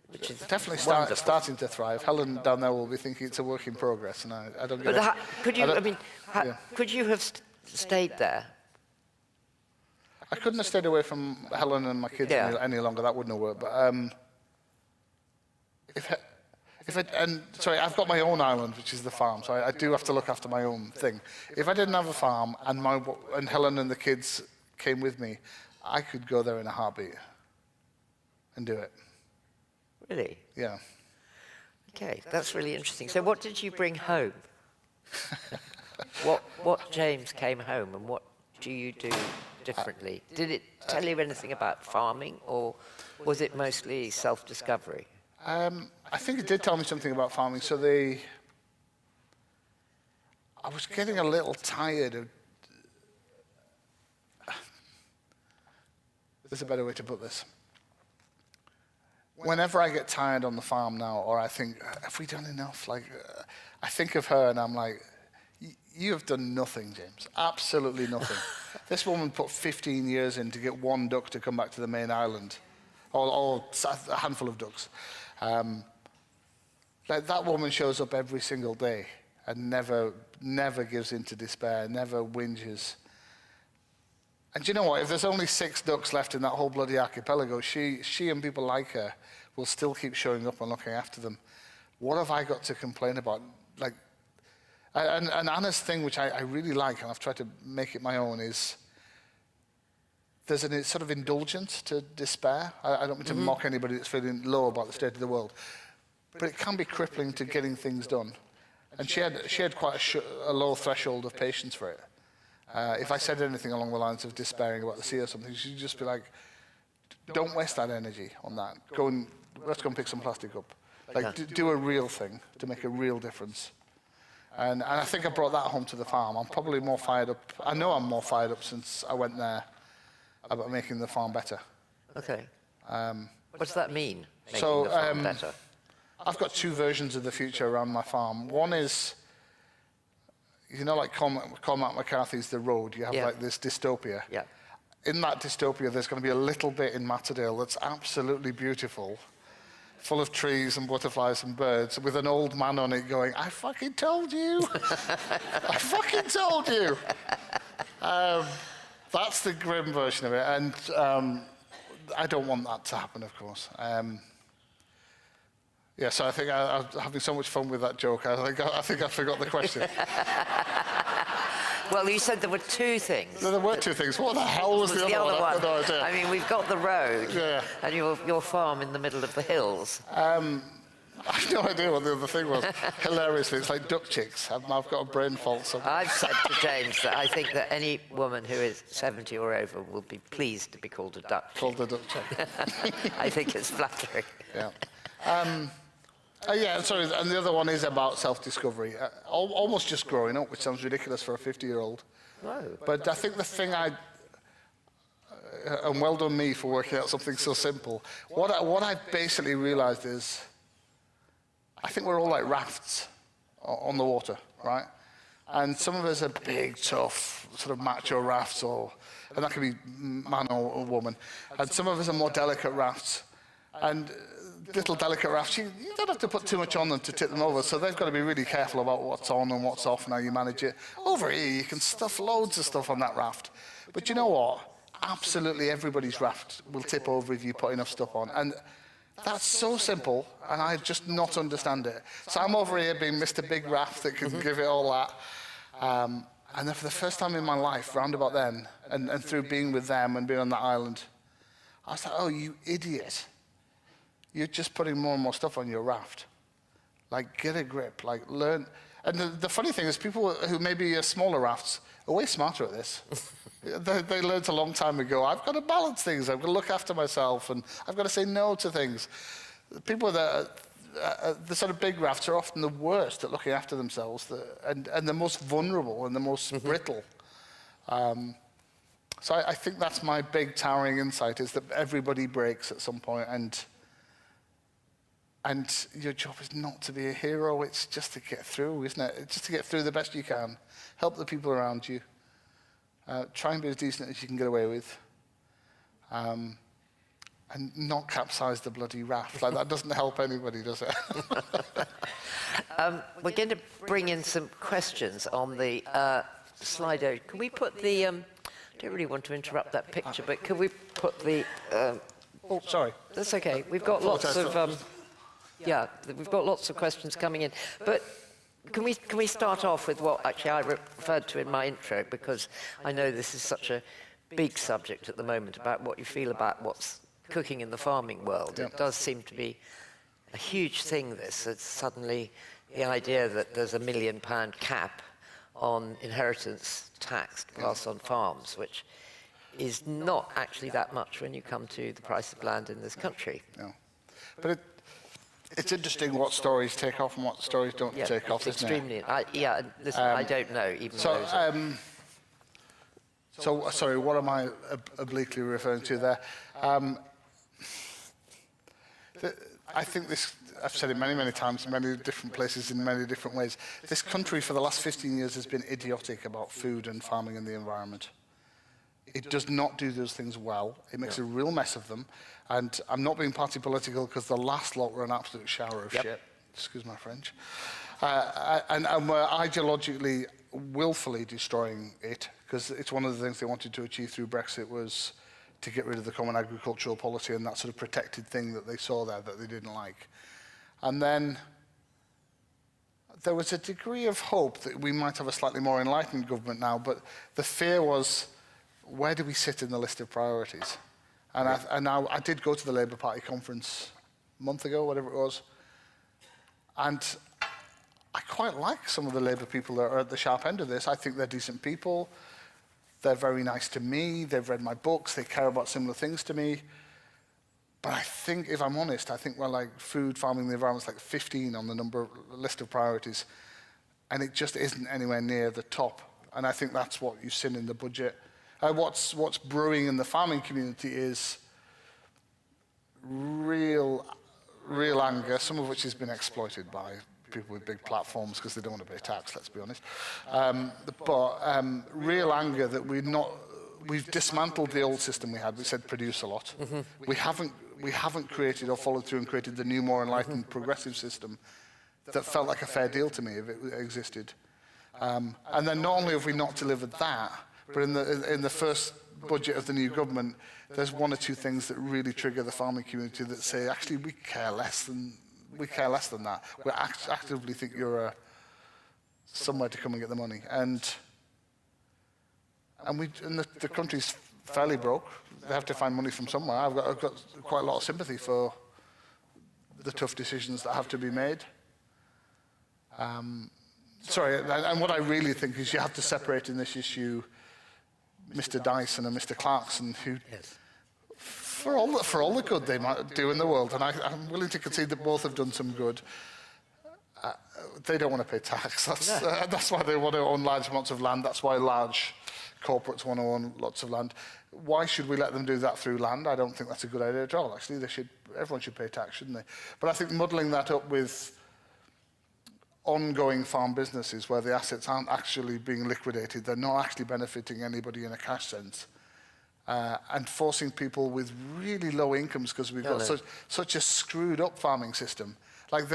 which is definitely starting to thrive. Helen down there will be thinking it's a work in progress, and I don't get it. Could you have stayed there? I couldn't have stayed away from Helen and my kids any longer. That wouldn't have worked. But I've got my own island, which is the farm, so I do have to look after my own thing. If I didn't have a farm and Helen and the kids came with me, I could go there in a heartbeat and do it. Really? Yeah. Okay, that's really interesting. So what did you bring home? What James came home, and what do you do differently? Did it tell you anything about farming, or was it mostly self-discovery? I think it did tell me something about farming. So I was getting a little tired of. There's a better way to put this. Whenever I get tired on the farm now, or I think, have we done enough? I think of her and I'm like, you have done nothing, James. Absolutely nothing. This woman put 15 years in to get one duck to come back to the main island, or a handful of ducks. That woman shows up every single day and never gives in to despair, never whinges. And do you know what? If there's only 6 ducks left in that whole bloody archipelago, she and people like her will still keep showing up and looking after them. What have I got to complain about? And Anna's thing, which I really like, and I've tried to make it my own, is there's a sort of indulgence to despair. I don't mean to mock anybody that's feeling low about the state of the world, but it can be crippling to getting things done. And she had quite a low threshold of patience for it. If I said anything along the lines of despairing about the sea or something, she'd just be like, don't waste that energy on that. Let's go and pick some plastic up. Like, do a real thing to make a real difference. And I think I brought that home to the farm. I'm probably more fired up. I know I'm more fired up since I went there about making the farm better. Okay. What does that mean, making So, the farm better? I've got two versions of the future around my farm. One is, you know, like Cormac McCarthy's The Road, you have like this dystopia. Yeah. In that dystopia, there's going to be a little bit in Matterdale that's absolutely beautiful, full of trees and butterflies and birds, with an old man on it going, I fucking told you. I fucking told you. That's the grim version of it. And I don't want that to happen, of course. Yeah, so I think I was having so much fun with that joke. I think I forgot the question. Well, you said there were two things. No, there were two things. What the hell was the other one? I've got no idea. I mean, we've got the road and your farm in the middle of the hills. I have no idea what the other thing was. Hilariously, it's like duck chicks. I've got a brain fault somewhere. I've said to James that I think that any woman who is 70 or over will be pleased to be called a duck chick. Called a duck chick. I think it's flattering. Yeah. Yeah, sorry, and the other one is about self-discovery. Almost just growing up, which sounds ridiculous for a 50-year-old. No. But I think the thing and well done me for working out something so simple. What I basically realized is, I think we're all like rafts on the water, right? And some of us are big, tough, sort of macho rafts, and that can be man or woman. And some of us are more delicate rafts. And little delicate rafts, you don't have to put too much on them to tip them over, so they've got to be really careful about what's on and what's off and how you manage it. Over here, you can stuff loads of stuff on that raft. But you know what? Absolutely everybody's raft will tip over if you put enough stuff on. And that's so simple, and I just not understand it. So I'm over here being Mr. Big Raft that can give it all that. And then for the first time in my life, round about then, and through being with them and being on that island, I was like, oh, you idiot. You're just putting more and more stuff on your raft. Like, get a grip, like, learn. And the funny thing is, people who maybe are smaller rafts are way smarter at this. They learned a long time ago, I've got to balance things, I've got to look after myself, and I've got to say no to things. People that the sort of big rafts are often the worst at looking after themselves, and the most vulnerable and the most brittle. So I think that's my big towering insight, is that everybody breaks at some point, and your job is not to be a hero, it's just to get through, isn't it? It's just to get through the best you can. Help the people around you. Try and be as decent as you can get away with. And not capsize the bloody raft. Like, that doesn't help anybody, does it? We're going to bring in some questions on the Slido. Can we put the... I don't really want to interrupt that picture, but can we put the... Oh, sorry. That's okay. We've got lots of... yeah, we've got lots of questions coming in. But can we start off with what actually I referred to in my intro, because I know this is such a big subject at the moment, about what you feel about what's cooking in the farming world. It does seem to be a huge thing, this. It's suddenly the idea that there's £1 million cap on inheritance tax to pass on farms, which is not actually that much when you come to the price of land in this country. No. But it's interesting what stories take off and what stories don't take off, isn't it? Extremely. Listen, I don't know, even those. So, sorry, what am I obliquely referring to there? I think this, I've said it many, many times in many different places in many different ways. This country for the last 15 years has been idiotic about food and farming and the environment. It does not do those things well. It makes a real mess of them. And I'm not being party political, because the last lot were an absolute shower of shit. Excuse my French. And we're ideologically, willfully destroying it, because it's one of the things they wanted to achieve through Brexit was to get rid of the common agricultural policy and that sort of protected thing that they saw there that they didn't like. And then there was a degree of hope that we might have a slightly more enlightened government now, but the fear was, where do we sit in the list of priorities? And, I did go to the Labour Party conference a month ago, whatever it was, and I quite like some of the Labour people that are at the sharp end of this. I think they're decent people. They're very nice to me. They've read my books. They care about similar things to me. But I think, if I'm honest, I think, well, like food, farming, the environment's like 15 on the list of priorities. And it just isn't anywhere near the top. And I think that's what you've seen in the budget. What's brewing in the farming community is real anger, some of which has been exploited by people with big platforms because they don't want to pay tax, let's be honest. But real anger that we've dismantled the old system we had. We said produce a lot. Mm-hmm. We haven't created or followed through and created the new, more enlightened, progressive system that felt like a fair deal to me if it existed. And then not only have we not delivered that, but in the first budget of the new government, there's one or two things that really trigger the farming community that say, actually, we care less than that. We actively think you're somewhere to come and get the money. And the country's fairly broke. They have to find money from somewhere. I've got quite a lot of sympathy for the tough decisions that have to be made. Sorry, and what I really think is you have to separate in this issue Mr. Dyson and Mr. Clarkson, who, yes, for all the good they might do in the world, and I'm willing to concede that both have done some good, they don't want to pay tax. That's why they want to own large amounts of land. That's why large corporates want to own lots of land. Why should we let them do that through land? I don't think that's a good idea at all. Actually, everyone should pay tax, shouldn't they? But I think muddling that up with ongoing farm businesses where the assets aren't actually being liquidated, they're not actually benefiting anybody in a cash sense, and forcing people with really low incomes, because we've got such a screwed up farming system. Like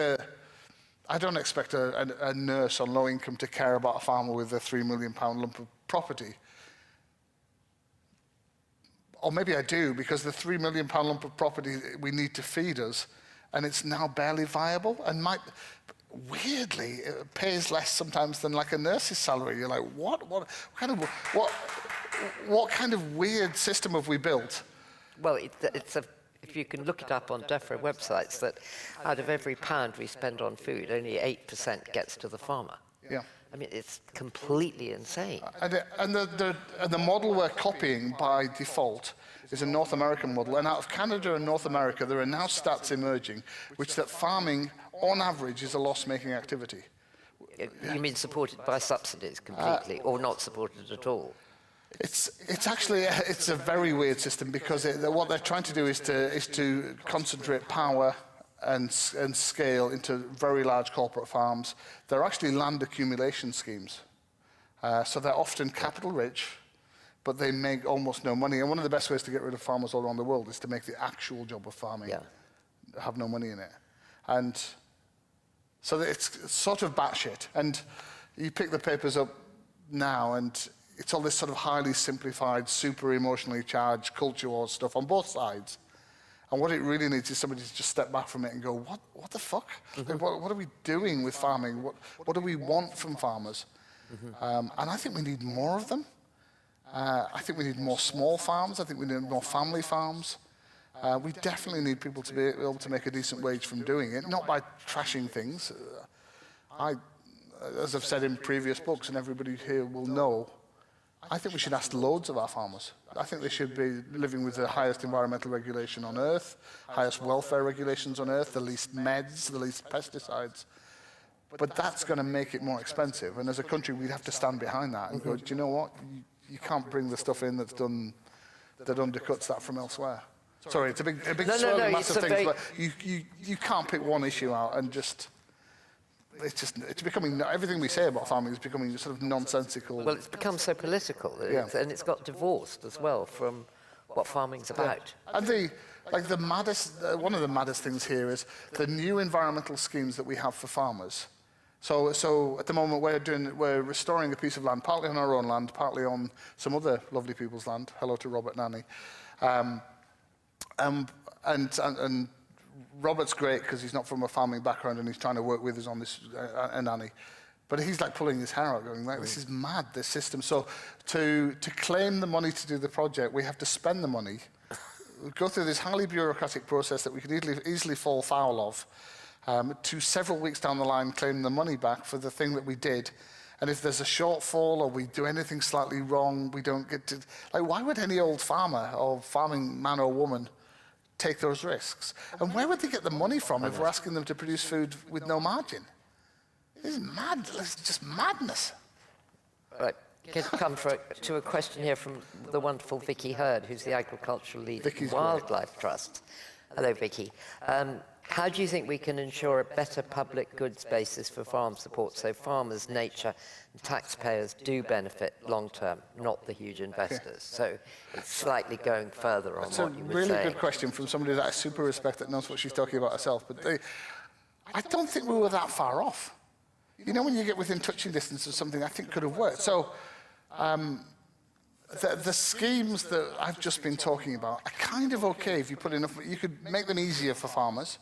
I don't expect a nurse on low income to care about a farmer with a £3 million lump of property. Or maybe I do, because the £3 million lump of property we need to feed us, and it's now barely viable, and weirdly, it pays less sometimes than like a nurse's salary. You're like, what kind of weird system have we built? Well, if you can look it up on DEFRA websites, that out of every pound we spend on food, only 8% gets to the farmer. Yeah. I mean, it's completely insane. And the model we're copying by default is a North American model. And out of Canada and North America, there are now stats emerging which that farming, on average, is a loss-making activity. You mean supported by subsidies completely, or not supported at all? It's actually a very weird system, because what they're trying to do is to concentrate power and scale into very large corporate farms. They're actually land accumulation schemes. So they're often capital rich, but they make almost no money. And one of the best ways to get rid of farmers all around the world is to make the actual job of farming have no money in it. And so it's sort of batshit. And you pick the papers up now, and it's all this sort of highly simplified, super emotionally charged culture war stuff on both sides. And what it really needs is somebody to just step back from it and go, what the fuck? Mm-hmm. Like, what are we doing with farming? What do we want from farmers? Mm-hmm. And I think we need more of them. I think we need more small farms. I think we need more family farms. We definitely need people to be able to make a decent wage from doing it, not by trashing things. As I've said in previous books, and everybody here will know, I think we should ask loads of our farmers. I think they should be living with the highest environmental regulation on earth, highest welfare regulations on earth, the least meds, the least pesticides. But that's going to make it more expensive. And as a country, we'd have to stand behind that and go, do you know what? You can't bring the stuff in that undercuts that from elsewhere. Sorry, it's a big massive thing. But you can't pick one issue out and just... It's becoming, everything we say about farming is becoming sort of nonsensical. Well, it's become so political, and it's got divorced as well from what farming's about. And one of the maddest things here is the new environmental schemes that we have for farmers. So at the moment we're restoring a piece of land, partly on our own land, partly on some other lovely people's land. Hello to Robert Nanny, and Robert's great because he's not from a farming background and he's trying to work with us on this, nanny. But he's like pulling his hair out, going like, this is mad, this system. So to claim the money to do the project, we have to spend the money, go through this highly bureaucratic process that we could easily fall foul of, to several weeks down the line claim the money back for the thing that we did. And if there's a shortfall or we do anything slightly wrong, we don't get to... Like, why would any old farmer or farming man or woman take those risks? And where would they get the money from if we're asking them to produce food with no margin? This is mad. It's just madness. Right. Come to a question here from the wonderful Vicky Hurd, who's the agricultural lead at Vicky's Wildlife Trust. Hello, Vicky. How do you think we can ensure a better public goods basis for farm support so farmers, nature, and taxpayers do benefit long term, not the huge investors? So it's slightly going further on what you were saying. It's a really good question from somebody that I super respect that knows what she's talking about herself. But I don't think we were that far off. You know, when you get within touching distance of something I think could have worked. So the schemes that I've just been talking about are kind of okay if you put enough, you could make them easier for farmers.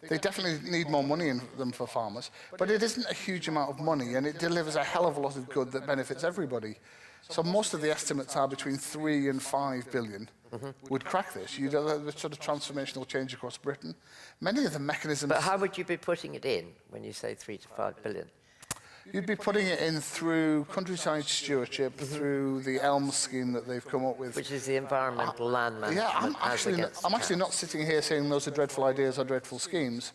They definitely need more money in them for farmers, but it isn't a huge amount of money and it delivers a hell of a lot of good that benefits everybody. So most of the estimates are between 3 and 5 billion would crack this. You'd have a sort of transformational change across Britain. Many of the mechanisms... But how would you be putting it in when you say 3 to 5 billion? You'd be putting it in through countryside stewardship, through the ELM scheme that they've come up with. Which is the environmental land management. Yeah, I'm actually not sitting here saying those are dreadful ideas or dreadful schemes.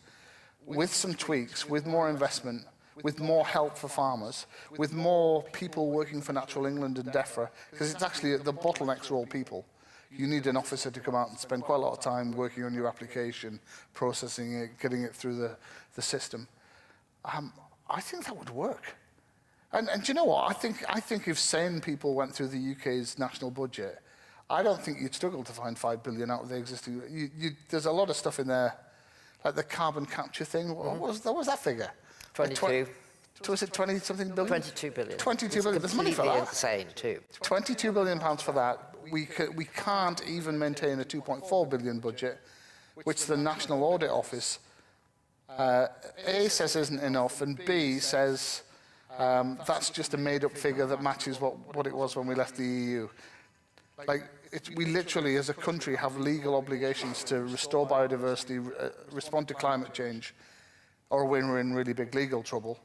With some tweaks, with more investment, with more help for farmers, with more people working for Natural England and DEFRA, because it's actually the bottlenecks are all people. You need an officer to come out and spend quite a lot of time working on your application, processing it, getting it through the system. I think that would work. And do you know what? I think if sane people went through the UK's national budget, I don't think you'd struggle to find 5 billion out of the existing... there's a lot of stuff in there, like the carbon capture thing. What was that figure? 22. Was it 20-something billion? 22 billion. 22 billion. There's money for that. Insane, too. 22 billion pounds for that. We can't even maintain a 2.4 billion budget, which the National Audit Office... A says isn't enough, and B says that's just a made-up figure that matches what it was when we left the EU. Like, we literally, as a country, have legal obligations to restore biodiversity, respond to climate change, or we're in really big legal trouble.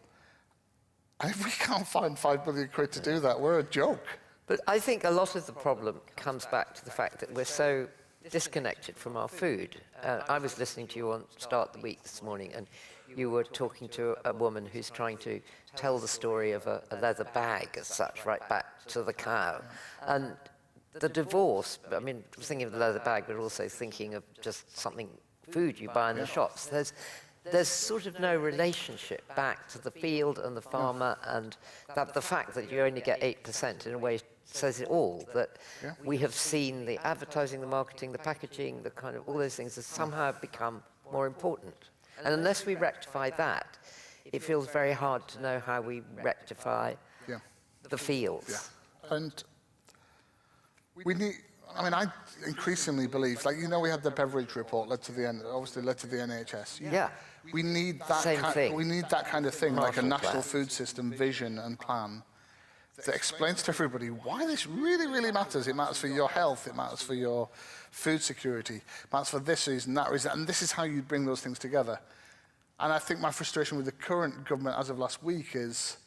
And if we can't find 5 billion quid to do that, we're a joke. But I think a lot of the problem comes back to the fact that we're so disconnected from our food. I was listening to you on Start the Week this morning, and you were talking to a woman who's trying to tell the story of a leather bag as such, right back to the cow. And the divorce, I mean, I was thinking of the leather bag, but also thinking of just something, food you buy in the shops. There's sort of no relationship back to the field and the farmer, and that the fact that you only get 8% in a way says it all, that we have seen the advertising, the marketing, the packaging, the kind of all those things have somehow become more important. And unless we rectify that, it feels very hard to know how we rectify the fields. Yeah. And we need, I mean, I increasingly believe, like, you know, we had the beverage report led to the NHS. Yeah. We need that we need that kind of thing, like a national food system vision and plan that explains to everybody why this really, really matters. It matters for your health, it matters for your food security, it matters for this reason, that reason, and this is how you bring those things together. And I think my frustration with the current government as of last week is,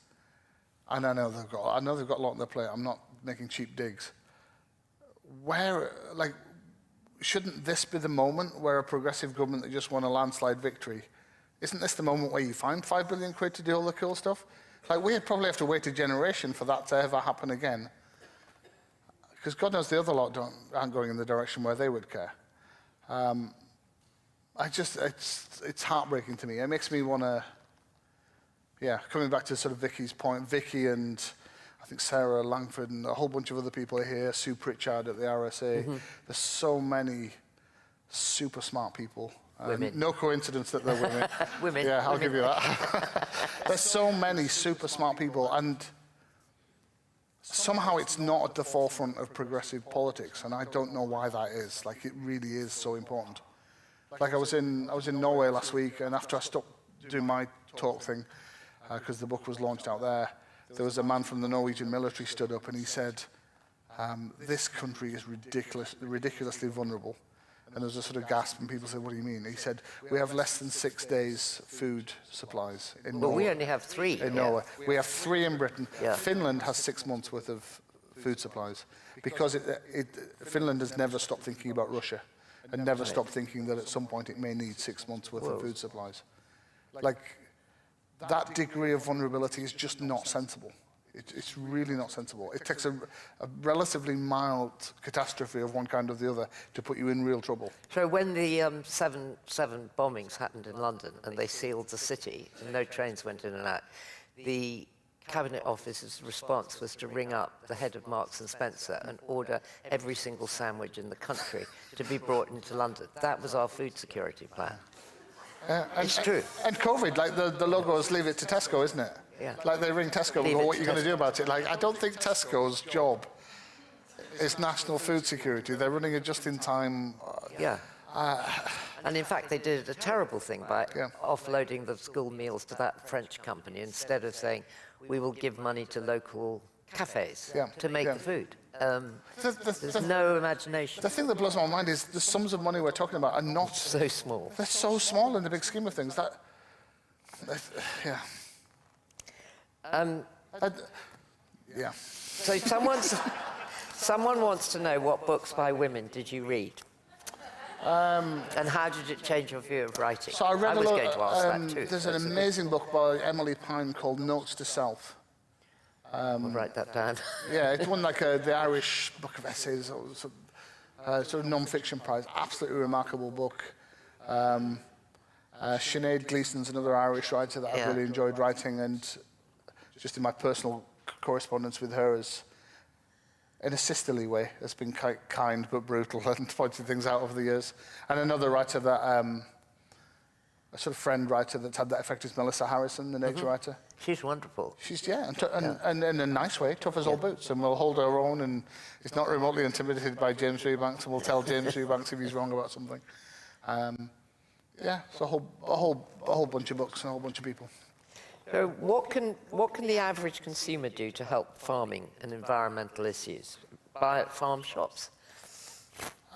and I know they've got a lot on their plate, I'm not making cheap digs. Shouldn't this be the moment where a progressive government that just won a landslide victory, isn't this the moment where you find 5 billion quid to do all the cool stuff? Like, we'd probably have to wait a generation for that to ever happen again. Because God knows the other lot aren't going in the direction where they would care. It's heartbreaking to me. It makes me want to, coming back to sort of Vicky's point, Vicky and I think Sarah Langford and a whole bunch of other people are here, Sue Pritchard at the RSA. There's so many super smart people. Women. No coincidence that they're women. Women. Yeah, I'll give you that. There's so many super smart people, and somehow it's not at the forefront of progressive politics, and I don't know why that is. Like, it really is so important. Like I was in Norway last week, and after I stopped doing my talk thing, because the book was launched out there, there was a man from the Norwegian military stood up and he said, this country is ridiculously vulnerable. And there was a sort of gasp, and people said, what do you mean? He said, we have less than 6 days food supplies in Norway. Well, we only have 3. In Norway. We have 3 in Britain. Yeah. Finland has 6 months worth of food supplies because Finland has never stopped thinking about Russia and never stopped thinking that at some point it may need 6 months worth of food supplies. Like, that degree of vulnerability is just not sensible. It's really not sensible. It takes a relatively mild catastrophe of one kind or the other to put you in real trouble. So when the 7/7 bombings happened in London and they sealed the city and no trains went in and out, the Cabinet Office's response was to ring up the head of Marks and Spencer and order every single sandwich in the country to be brought into London. That was our food security plan. It's true. And COVID, like the logo is leave it to Tesco, isn't it? Yeah. Like they ring Tesco and go, what are you going to do about it? Like, I don't think Tesco's job is national food security. They're running a just-in-time... Yeah. And in fact, they did a terrible thing by offloading the school meals to that French company instead of saying, we will give money to local cafes to make the food. There's no imagination. The thing that blows my mind is the sums of money we're talking about are not... So small. They're so small in the big scheme of things. So someone wants to know, what books by women did you read? And how did it change your view of writing? So I read was going to ask that too. There's an amazing book by Emily Pine called Notes to Self. I'll write that down. Yeah, it won like the Irish Book of Essays, or sort of non-fiction prize. Absolutely remarkable book. Sinead Gleason's another Irish writer that I've really enjoyed writing, and just in my personal correspondence with her, as in a sisterly way, has been kind but brutal and pointed things out over the years. And another writer that, a sort of friend writer that's had that effect is Melissa Harrison, the nature writer. She's wonderful. She's, and in a nice way, tough as old boots, and we'll hold our own, and is not remotely intimidated by James Rebanks, and we'll tell James Rebanks if he's wrong about something. So a whole bunch of books and a whole bunch of people. So what can the average consumer do to help farming and environmental issues? Buy at farm shops?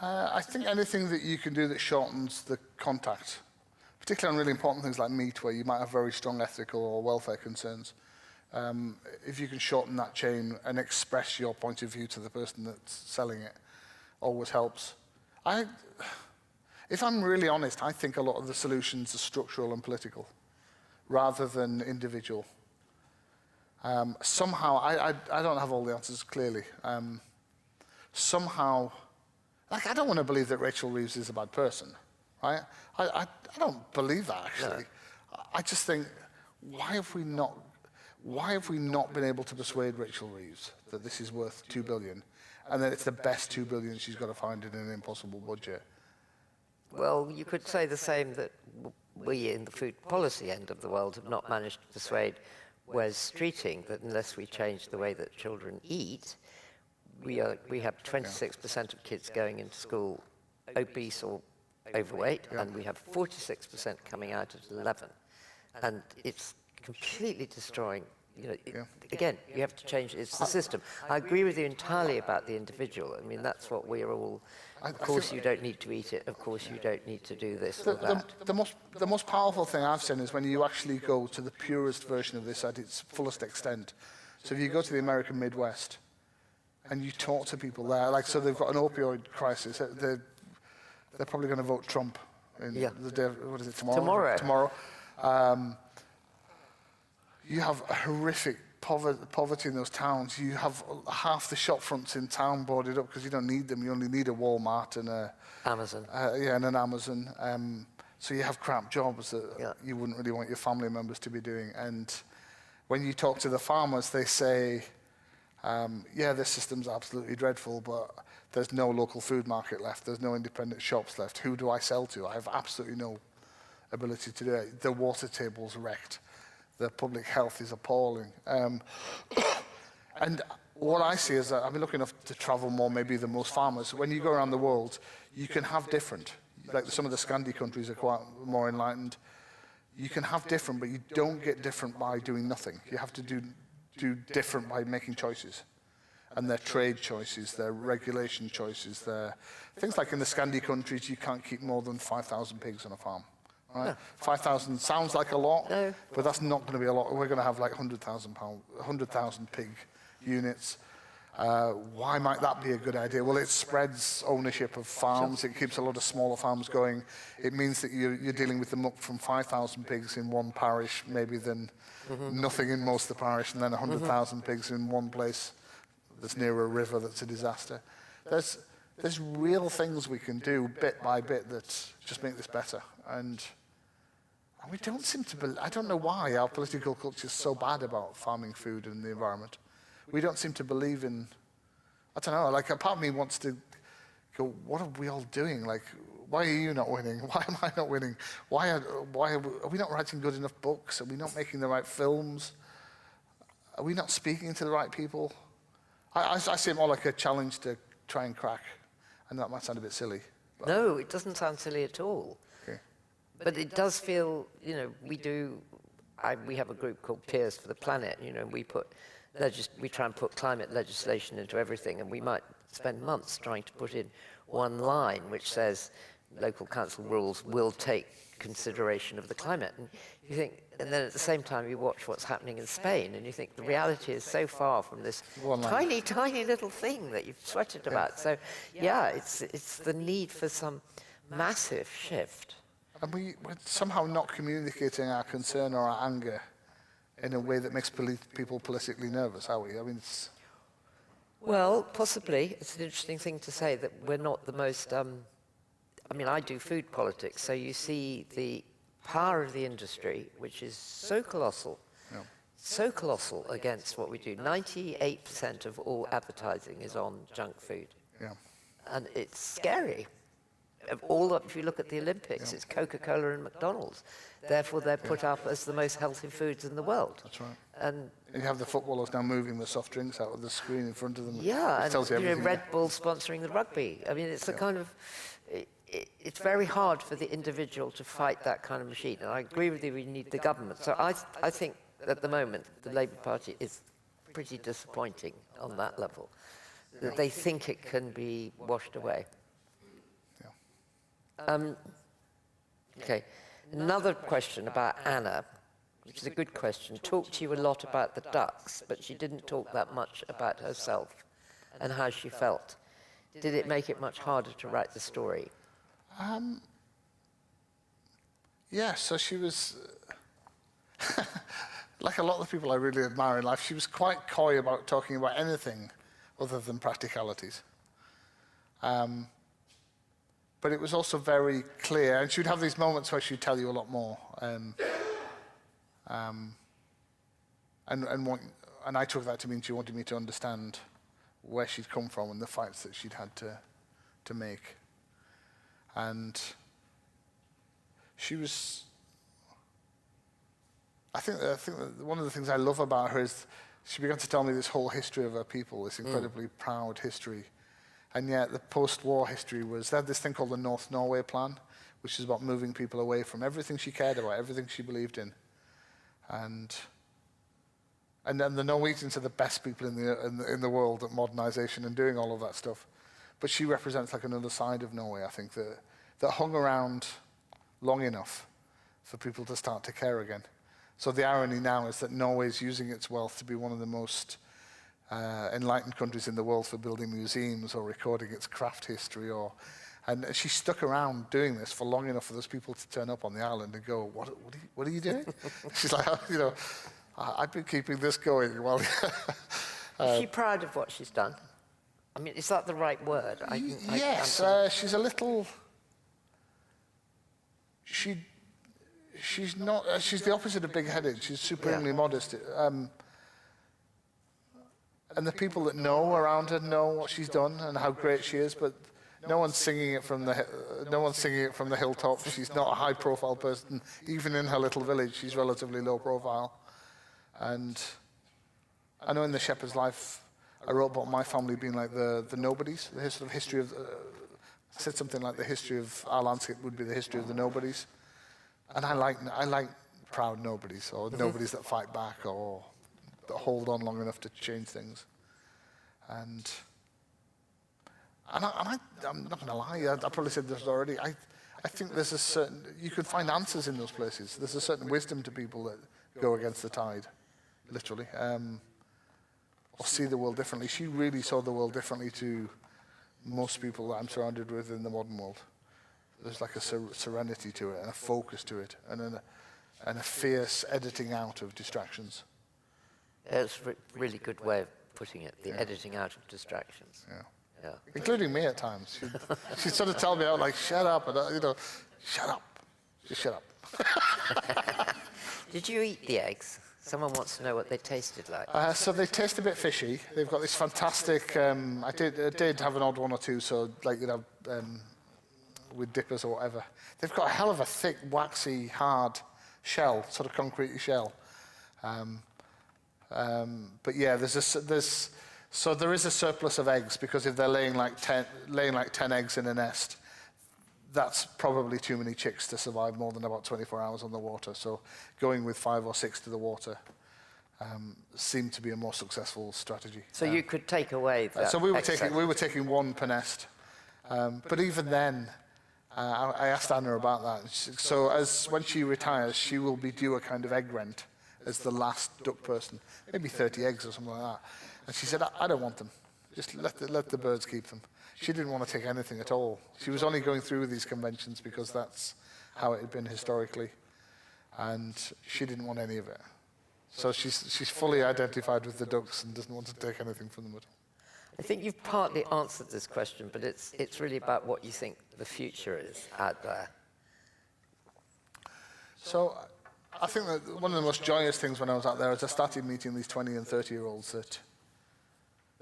I think anything that you can do that shortens the contact, particularly on really important things like meat, where you might have very strong ethical or welfare concerns. If you can shorten that chain and express your point of view to the person that's selling it, always helps. If I'm really honest, I think a lot of the solutions are structural and political, rather than individual. Somehow, I don't have all the answers clearly. Somehow, like, I don't want to believe that Rachel Reeves is a bad person, right? I don't believe that, actually. No. I just think, why have we not been able to persuade Rachel Reeves that this is worth $2 billion, and that it's the best $2 billion she's got to find in an impossible budget? Well, you could say the same that we in the food policy end of the world have not managed to persuade Wes Streeting that unless we change the way that children eat, we have 26% of kids going into school obese or overweight, and we have 46% coming out at 11. And it's completely destroying, again, you have to change, it's the system. I agree with you entirely about the individual. I mean, that's what we're all, of course you don't need to eat it, of course you don't need to do this or that. The most powerful thing I've seen is when you actually go to the purest version of this at its fullest extent. So if you go to the American Midwest and you talk to people there, like, so they've got an opioid crisis, they're probably going to vote Trump in the day, what is it, tomorrow? Tomorrow. You have a horrific poverty in those towns. You have half the shop fronts in town boarded up because you don't need them. You only need a Walmart and a Amazon. And an Amazon. So you have crap jobs that you wouldn't really want your family members to be doing. And when you talk to the farmers, they say, this system's absolutely dreadful, but there's no local food market left. There's no independent shops left. Who do I sell to? I have absolutely no ability to do it. The water table's wrecked. The public health is appalling. And what I see is that I've been lucky enough to travel more maybe than most farmers. When you go around the world, you can have different. like some of the Scandi countries are quite more enlightened. You can have different, but you don't get different by doing nothing. You have to do different by making choices. And their trade choices, their regulation choices, their things like in the Scandi countries, you can't keep more than 5,000 pigs on a farm. Right? No. 5,000 sounds like a lot, No. but that's not going to be a lot. We're going to have like 100,000 pig units. Why might that be a good idea? Well, it spreads ownership of farms. It keeps a lot of smaller farms going. It means that you're dealing with the muck from 5,000 pigs in one parish, maybe than nothing in most of the parish, and then 100,000 pigs in one place that's near a river that's a disaster. There's real things we can do bit by bit that just make this better. And we don't seem to I don't know why our political culture is so bad about farming food and the environment. We don't seem to believe in, I don't know, like a part of me wants to go, what are we all doing? Like, why are you not winning? Why am I not winning? Why are we not writing good enough books? Are we not making the right films? Are we not speaking to the right people? I see it more like a challenge to try and crack. And that might sound a bit silly. No, it doesn't sound silly at all. Okay. But it does feel, we have a group called Peers for the Planet. We try and put climate legislation into everything, and we might spend months trying to put in one line which says local council rules will take consideration of the climate. And you think, and then at the same time you watch what's happening in Spain, and you think the reality is so far from this tiny, tiny little thing that you've sweated about. So, yeah, it's the need for some massive shift. And we're somehow not communicating our concern or our anger in a way that makes people politically nervous, are we? I mean, it's... Well, possibly. It's an interesting thing to say that we're not the most... I do food politics, so you see the power of the industry, which is so colossal, so colossal against what we do. 98% of all advertising is on junk food. Yeah. And it's scary. If you look at the Olympics, it's Coca-Cola and McDonald's. Therefore, they're put up as the most healthy foods in the world. That's right. And you have the footballers now moving the soft drinks out of the screen in front of them. yeah, It tells you and everything. Red Bull sponsoring the rugby. I mean, it's a kind of... It's very hard for the individual to fight that kind of machine. And I agree with you, we need the government. So I think at the moment, the Labour Party is pretty disappointing on that level. That they think it can be washed away. Okay, another question about Anna, which is a good question. Talked to you a lot about the ducks, but she didn't talk that much about herself and how she felt. Did it make it much harder to write the story? Yeah, so she was, like a lot of the people I really admire in life, she was quite coy about talking about anything other than practicalities. But it was also very clear, and she'd have these moments where she'd tell you a lot more. And I took that to mean she wanted me to understand where she'd come from and the fights that she'd had to make. And she was... I think that one of the things I love about her is she began to tell me this whole history of her people, this incredibly proud history. And yet the post-war history was, they had this thing called the North Norway Plan, which is about moving people away from everything she cared about, everything she believed in. And then the Norwegians are the best people in the world at modernization and doing all of that stuff. But she represents like another side of Norway, I think, that hung around long enough for people to start to care again. So the irony now is that Norway is using its wealth to be one of the most enlightened countries in the world for building museums or recording its craft history. And she stuck around doing this for long enough for those people to turn up on the island and go, what are you doing? She's like, I've been keeping this going. Well, is she proud of what she's done? I mean, is that the right word? Yes, she's a little... She's not... she's the opposite of big-headed. She's supremely modest. And the people that know around her know what she's done and how great she is, but no one's singing it from the hilltops. She's not a high-profile person. Even in her little village, she's relatively low-profile. And I know in The Shepherd's Life, I wrote about my family being like the nobodies, the sort of history of... said something like the history of our landscape would be the history of the nobodies. And I like proud nobodies, or nobodies that fight back, or that hold on long enough to change things. And I'm not going to lie, I probably said this already, I think there's a certain, you can find answers in those places. There's a certain wisdom to people that go against the tide, literally, or see the world differently. She really saw the world differently to most people that I'm surrounded with in the modern world. There's like a serenity to it, and a focus to it, and a fierce editing out of distractions. It's a really good way of putting it, the editing out of distractions. Yeah. Including me at times. She'd sort of tell me out like, shut up, and shut up. Just shut up. Did you eat the eggs? Someone wants to know what they tasted like. So they taste a bit fishy. They've got this fantastic, I did have an odd one or two, so like, with dippers or whatever. They've got a hell of a thick, waxy, hard shell, sort of concrete shell. But yeah, there is a surplus of eggs, because if they're laying like 10 eggs in a nest, that's probably too many chicks to survive more than about 24 hours on the water. So going with 5 or 6 to the water seemed to be a more successsul strategy. So you could take away that. So we were taking 1 per nest. But even then, I asked Anna about that. So when she retires, she will be due a kind of egg rent as the last duck person, maybe 30 eggs or something like that. And she said, I don't want them. Just let the birds keep them. She didn't want to take anything at all. She was only going through these conventions because that's how it had been historically. And she didn't want any of it. So she's fully identified with the ducks and doesn't want to take anything from them at all. I think you've partly answered this question, but it's really about what you think the future is out there. So I think that one of the most joyous things when I was out there is I started meeting these 20 and 30-year-olds that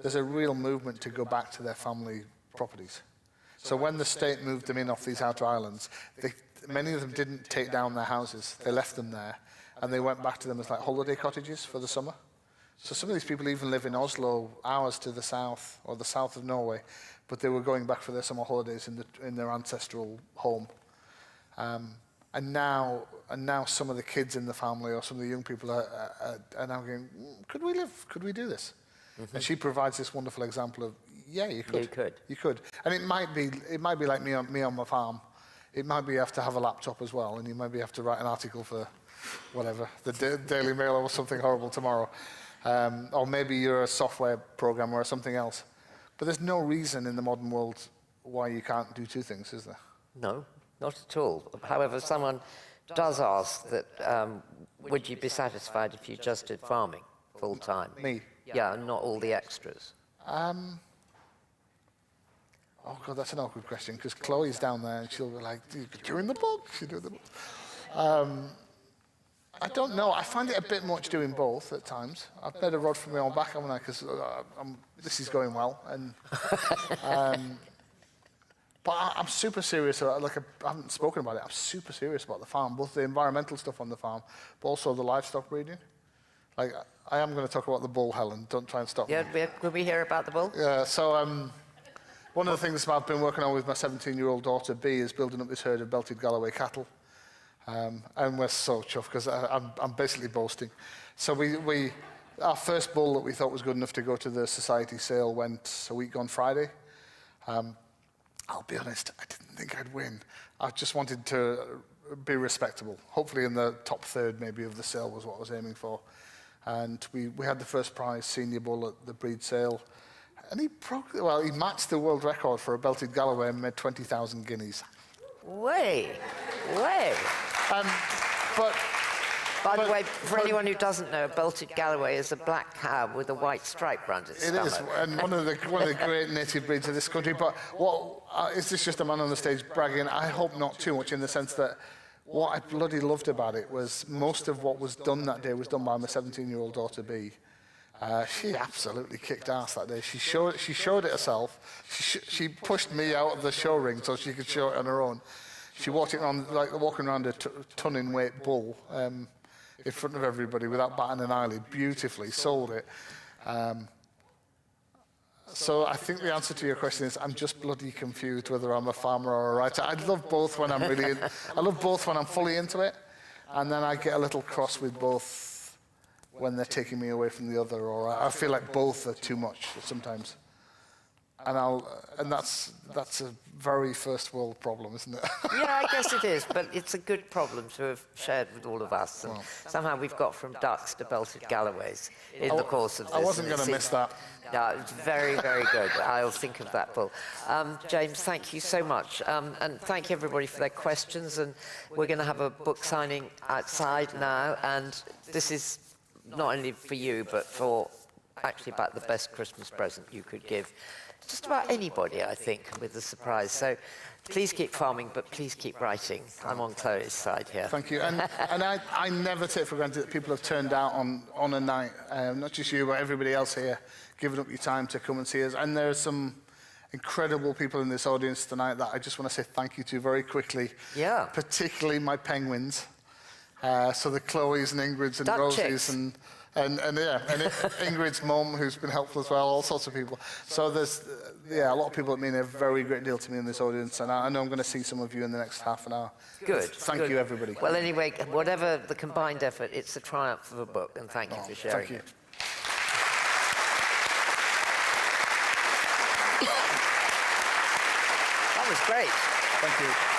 there's a real movement to go back to their family properties. So when the state moved them in off these outer islands, many of them didn't take down their houses. They left them there, and they went back to them as like holiday cottages for the summer. So some of these people even live in Oslo, hours to the south, or the south of Norway, but they were going back for their summer holidays in their ancestral home. And now some of the kids in the family, or some of the young people are now going, could we do this? Mm-hmm. And she provides this wonderful example of, yeah, you could. You could. And it might be like me on my farm. It might be you have to have a laptop as well, and you maybe have to write an article for whatever, the Daily Mail or something horrible tomorrow. Or maybe you're a software programmer or something else. But there's no reason in the modern world why you can't do 2 things, is there? No, not at all. However, someone does ask that, would you be satisfied if you just did farming full time? Me? Yeah, and not all the extras. Oh God, that's an awkward question, because Chloe's down there and she'll be like, you're in the book? She'll do the book. I don't know. I find it a bit much doing both at times. I've made a rod for my own back, haven't I? Because this is going well. And, but I'm super serious about it. I haven't spoken about it. I'm super serious about the farm, both the environmental stuff on the farm, but also the livestock breeding. Like, I am going to talk about the bull, Helen. Don't try and stop me. Yeah, could we hear about the bull? Yeah, so one of the things I've been working on with my 17-year-old daughter, Bea, is building up this herd of belted Galloway cattle. And we're so chuffed, because I'm basically boasting. So our first bull that we thought was good enough to go to the society sale went a week on Friday. I'll be honest, I didn't think I'd win. I just wanted to be respectable. Hopefully in the top third maybe of the sale was what I was aiming for. And we had the first prize, senior bull, at the breed sale. And he matched the world record for a belted Galloway and made 20,000 guineas. Way. By the way, for anyone who doesn't know, a belted Galloway is a black cow with a white stripe around its stomach. It is, and one of the great native breeds of this country. But is this just a man on the stage bragging? I hope not too much, in the sense that what I bloody loved about it was most of what was done that day was done by my 17-year-old daughter, Bea. She absolutely kicked ass that day. She showed it herself. She pushed me out of the show ring so she could show it on her own. She walked it on, like walking around a ton-in-weight bull in front of everybody without batting an eyelid, beautifully, sold it. So I think the answer to your question is I'm just bloody confused whether I'm a farmer or a writer. I love both when I'm I love both when I'm fully into it, and then I get a little cross with both when they're taking me away from the other, or I feel like both are too much sometimes. And that's a very first world problem, isn't it? Yeah, I guess it is, but it's a good problem to have shared with all of us. And somehow we've got from ducks to belted Galloways in the course of this. I wasn't going to miss that. Yeah, it's very, very good. I'll think of that, Paul. James, thank you so much. And thank you, everybody, for their questions. And we're going to have a book signing outside now. And this is not only for you, but for actually about the best Christmas present you could give just about anybody, I think, with the surprise. So please keep farming, but please keep writing. I'm on Chloe's side here. Thank you. And I never take for granted that people have turned out on a night, not just you, but everybody else here, giving up your time to come and see us. And there are some incredible people in this audience tonight that I just want to say thank you to very quickly. Yeah. Particularly my penguins. So the Chloes and Ingrids and Duck Rosies chicks. and Ingrid's mum, who's been helpful as well, all sorts of people. So there's, a lot of people that mean a very great deal to me in this audience, and I know I'm going to see some of you in the next half an hour. Good. Thank you, everybody. Well, anyway, whatever the combined effort, it's a triumph of a book, and thank you for sharing Thank you. it. That was great. Thank you.